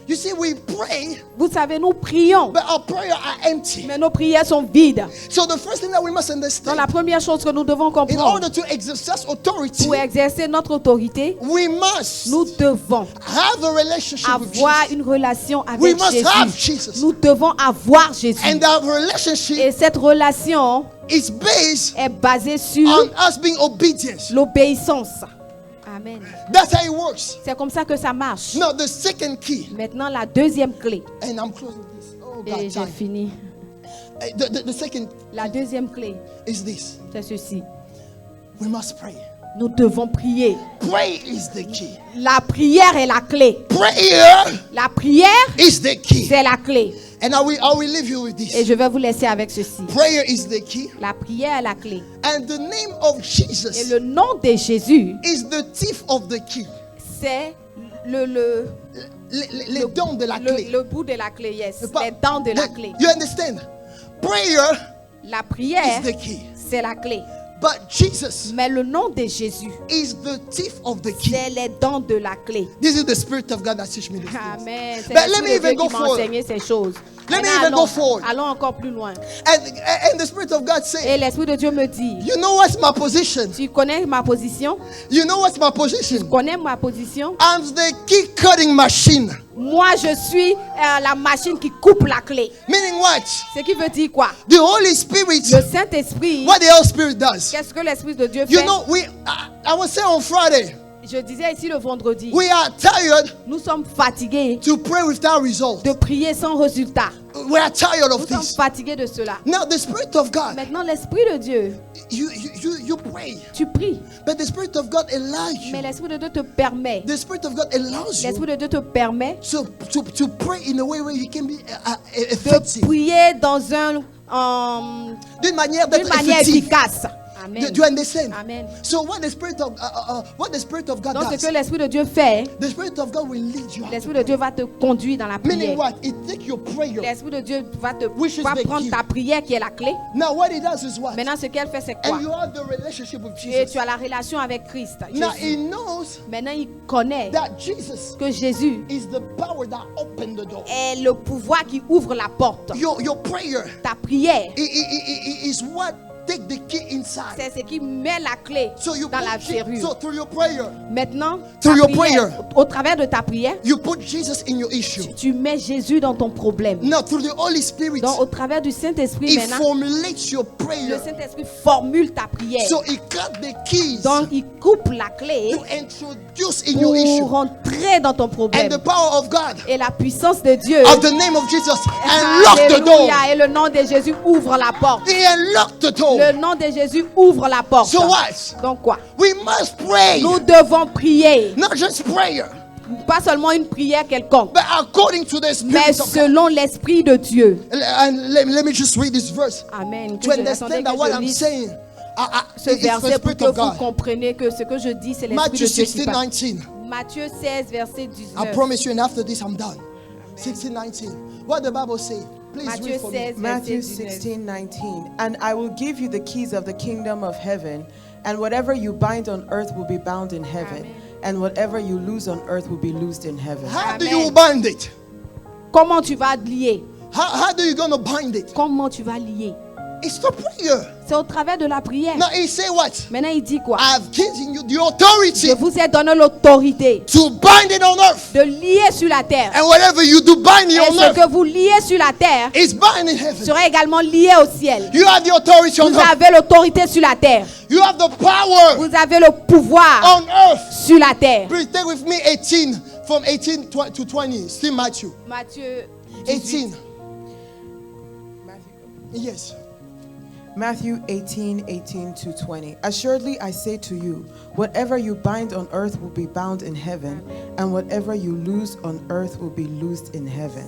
You see, we pray, Vous savez, nous prions, but our prayers are empty. mais nos prières sont vides. So the first thing that we must Donc understand, la première chose que nous devons in comprendre, order to exercise authority, pour exercer notre autorité, we must nous devons have a relationship with avoir Jesus. une relation We avec must have Jésus. Jesus. Nous devons avoir Jésus. And that relationship Et cette relation is based est basée sur on us being obedient. l'obéissance. Amen. That's how it works. C'est comme ça que ça marche. Now, the second key, Maintenant, la deuxième clé. and I'm closing this. Oh, Et God, j'ai time. fini. The second La deuxième clé, is this. c'est ceci. We must pray. Nous devons prier. Pray is the key. La prière est la clé. Prayer La prière, is the key. c'est la clé. And I will leave you with Et this. je vais vous laisser avec ceci. Prayer is the key. La prière est la clé. And the name of Et Jesus le nom de Jésus, is the thief of the key. c'est le Les dents de la clé. le bout de la clé, yes. Pas- Les dents de la clé. You understand? Prayer La is prière, the key. c'est la clé. But Jesus Mais le nom de Jésus, is the thief of the key. c'est les dents de la clé. This is the Spirit of God that teach me this. Amen. C'est But let l'Esprit me de even Dieu go qui m'a forward. enseigné ces choses. Let me Maintenant, even go forward. allons encore plus loin. And the Spirit of God Et say, l'Esprit de Dieu me dit, you know what's my position? tu connais ma position? You know what's my position? Connais ma position? I'm the key cutting machine. Moi, je suis la machine qui coupe la clé. Meaning what? Ce qui veut dire quoi? The Holy Spirit, Le Saint-Esprit, what the Holy Spirit does. qu'est-ce que l'Esprit de Dieu You fait? know, I was saying on Friday, Je disais ici le vendredi, we are tired nous sommes fatigués to pray without result. de prier sans résultat. We are tired Nous of sommes this. fatigués de cela. Now, the Spirit of God, Maintenant, l'Esprit de Dieu, you pray, tu pries, but the Spirit of God allows mais you. l'Esprit de Dieu te permet, The Spirit of God allows you l'Esprit de Dieu te permet to pray in a way where you can be de effective. prier d'une D'une manière d'être manière effective. efficace. Amen. Do you understand? Amen. So what the Spirit of God Donc, ce does, que l'Esprit de Dieu fait, the Spirit of God will lead you. l'Esprit de Dieu va te conduire dans la Meaning prière. what? It take your prayer. L'Esprit de Dieu Which is va the prendre key. ta prière qui est la clé. Now what it does is what? Maintenant, ce qu'elle fait, c'est quoi? And you have the relationship with Et Jesus. tu as la relation avec Christ. Now Jésus. he knows Maintenant, il connaît that Jesus que Jésus is the power that opened the door. est le pouvoir qui ouvre la porte. Your prayer Ta prière is what take the key inside. C'est ce qui met la clé So you dans la put serrure. so through your prayer, Maintenant, Through ta your prière, prayer. au travers de ta prière, you put Jesus in your issue. tu mets Jésus dans ton problème. Now through the Holy Spirit, Donc, au travers du Saint-Esprit, He maintenant, formulates your le prayer. Saint-Esprit formule ta prière. So He cut the keys Donc, il coupe la clé to introduce in your pour issue. rentrer dans ton And problème. the power of God, Et la puissance de Dieu, of the name of Jesus, unlock the door. Alléluia, et le nom de Jésus ouvre la porte. He unlocked the door. Le nom de Jésus ouvre la porte. So what? Donc quoi? We must pray. Nous devons prier. Not just prayer, Pas seulement une prière quelconque, but according to the mais Spirit of God. selon l'Esprit de Dieu. And let me just read this verse. Amen. To Que je, understand attendez that que what je I'm lise saying, ce it's the verset pour Spirit que of vous God. compreniez que ce que je dis, c'est l'Esprit Matthew de Dieu qui 16, parle. 19. Matthieu 16, verset I 19. promise you, and after this, I'm done. 16, 19. What the Bible say? Please Matthieu read for me. 16, Matthew verset 19. 16:19. And I will give you the keys of the kingdom of heaven, and whatever you bind on earth will be bound in heaven, and whatever you loose on earth will be loosed in heaven. How do Amen. you bind it? Comment tu vas lier? How do you gonna bind it? Comment tu vas lier? It's the prayer. C'est au travers de la prière. Now he say what? Maintenant, il dit quoi? I've given you the authority Je vous ai donné l'autorité to bind it on earth. de lier sur la terre. And whatever you do bind it Et on ce earth que vous liez sur la terre is bind in heaven. sera également lié au ciel. You have the authority on Vous earth. avez l'autorité sur la terre. You have the power Vous avez le pouvoir on earth. sur la terre. Please take with me 18, from 18 to 20. Still Matthew. Matthieu 18. Yes. Matthew 18:18 to 20. Assuredly I say to you, whatever you bind on earth will be bound in heaven, and whatever you loose on earth will be loosed in heaven.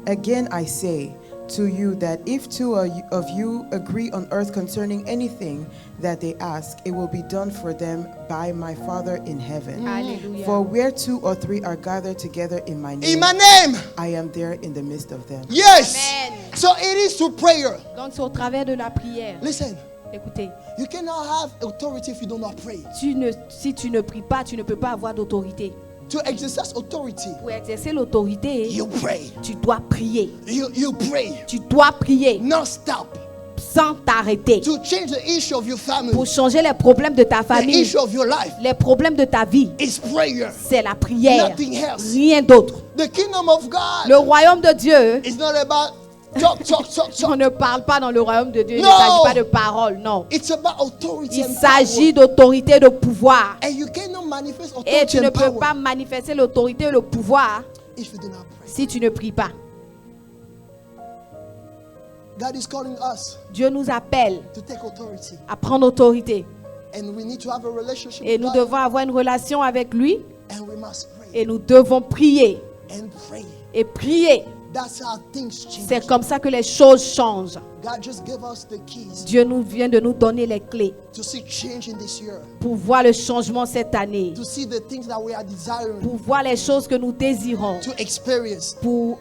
Again I say to you that if two of you agree on earth concerning anything that they ask, it will be done for them by my Father in heaven. Alléluia. For where two or three are gathered together in my In name, my name. I am there in the midst of them. Yes. Amen. So it is through prayer. Donc c'est au travers de la prière. Listen, Écoutez, you cannot have authority if you do not pray. si tu ne pries pas, tu ne peux pas avoir d'autorité. To exercise authority, Pour exercer l'autorité, you pray. tu dois prier. You pray. Tu dois prier Non stop. sans t'arrêter To change the issue of your family, pour changer les problèmes de ta the famille, issue of your life, les problèmes de ta vie. is prayer. C'est la prière, Nothing else. rien d'autre. The kingdom of God Le royaume de Dieu, is not about talk. on ne parle pas dans le royaume de Dieu, il No. ne s'agit pas de paroles, non. It's about authority Il and s'agit power. d'autorité, de pouvoir. And you cannot manifest Et authority tu ne and peux power pas manifester l'autorité et le pouvoir if you do not pray. si tu ne pries pas. God is calling us Dieu nous appelle to take authority. à prendre autorité. And we need to have a relationship Et with nous God. devons avoir une relation avec lui. And we must pray. Et nous devons prier. And pray. Et prier, That's how things change. c'est comme ça que les choses changent. God just gave us the keys Dieu nous vient de nous donner les clés to see change in this year. pour voir le changement cette année. To see the things that we are desiring Pour voir les choses que nous désirons. to experience. Pour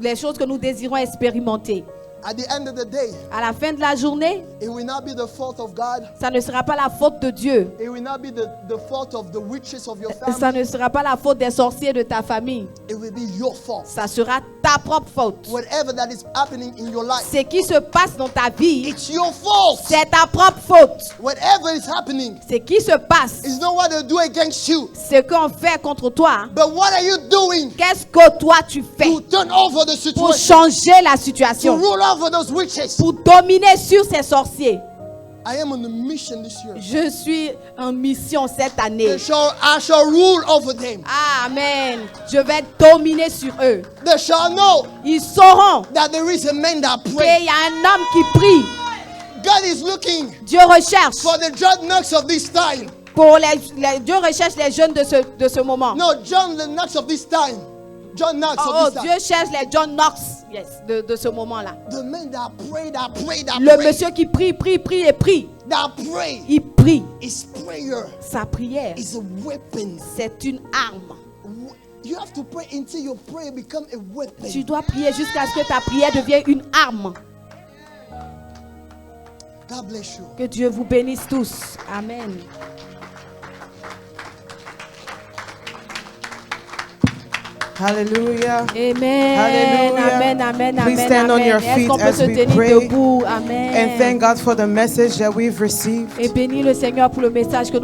les choses que nous désirons expérimenter. At the end of the day, À la fin de la journée, it will not be the fault of God. ça ne sera pas la faute de Dieu. It will not be the fault of the witches of your Ça family. ne sera pas la faute des sorciers de ta famille. It will be your fault. Ça sera ta propre faute. Whatever that is happening in your life, Ce qui se passe dans ta vie, it's your fault. c'est ta propre faute. Whatever is happening, Ce qui se passe, it's not what they do against you, ce qu'on fait contre toi, but what are you doing qu'est-ce que toi tu fais to turn over the pour situation, changer la to situation, rule over those witches? pour dominer sur ces sorciers? I am on a mission this year. Je suis en mission cette année. I shall rule over them. Amen. Je vais dominer sur eux. They shall know Ils sauront that there is a man that qu'il prays. y a un homme qui prie. God is looking Dieu recherche for the John Knox of this time. pour Dieu recherche les jeunes de ce moment. No, John the Knox of this time. John Knox Oh, of this Dieu time. cherche les John Knox, yes, de ce moment-là. The man that pray, that pray, that Le pray, monsieur qui prie et prie. that pray. Il prie. His prayer Sa prière, is a weapon. c'est une arme. You have to pray until your prayer become a weapon. Tu dois prier jusqu'à ce que ta prière devienne une arme. God bless you. Que Dieu vous bénisse tous. Amen. Hallelujah. Amen. Hallelujah. Amen. Amen, amen, Please amen, stand on amen. your Est-ce feet qu'on peut as se we tenir pray debout? Amen. and thank God for the message that we've received. Et bénis le Seigneur pour le message que nous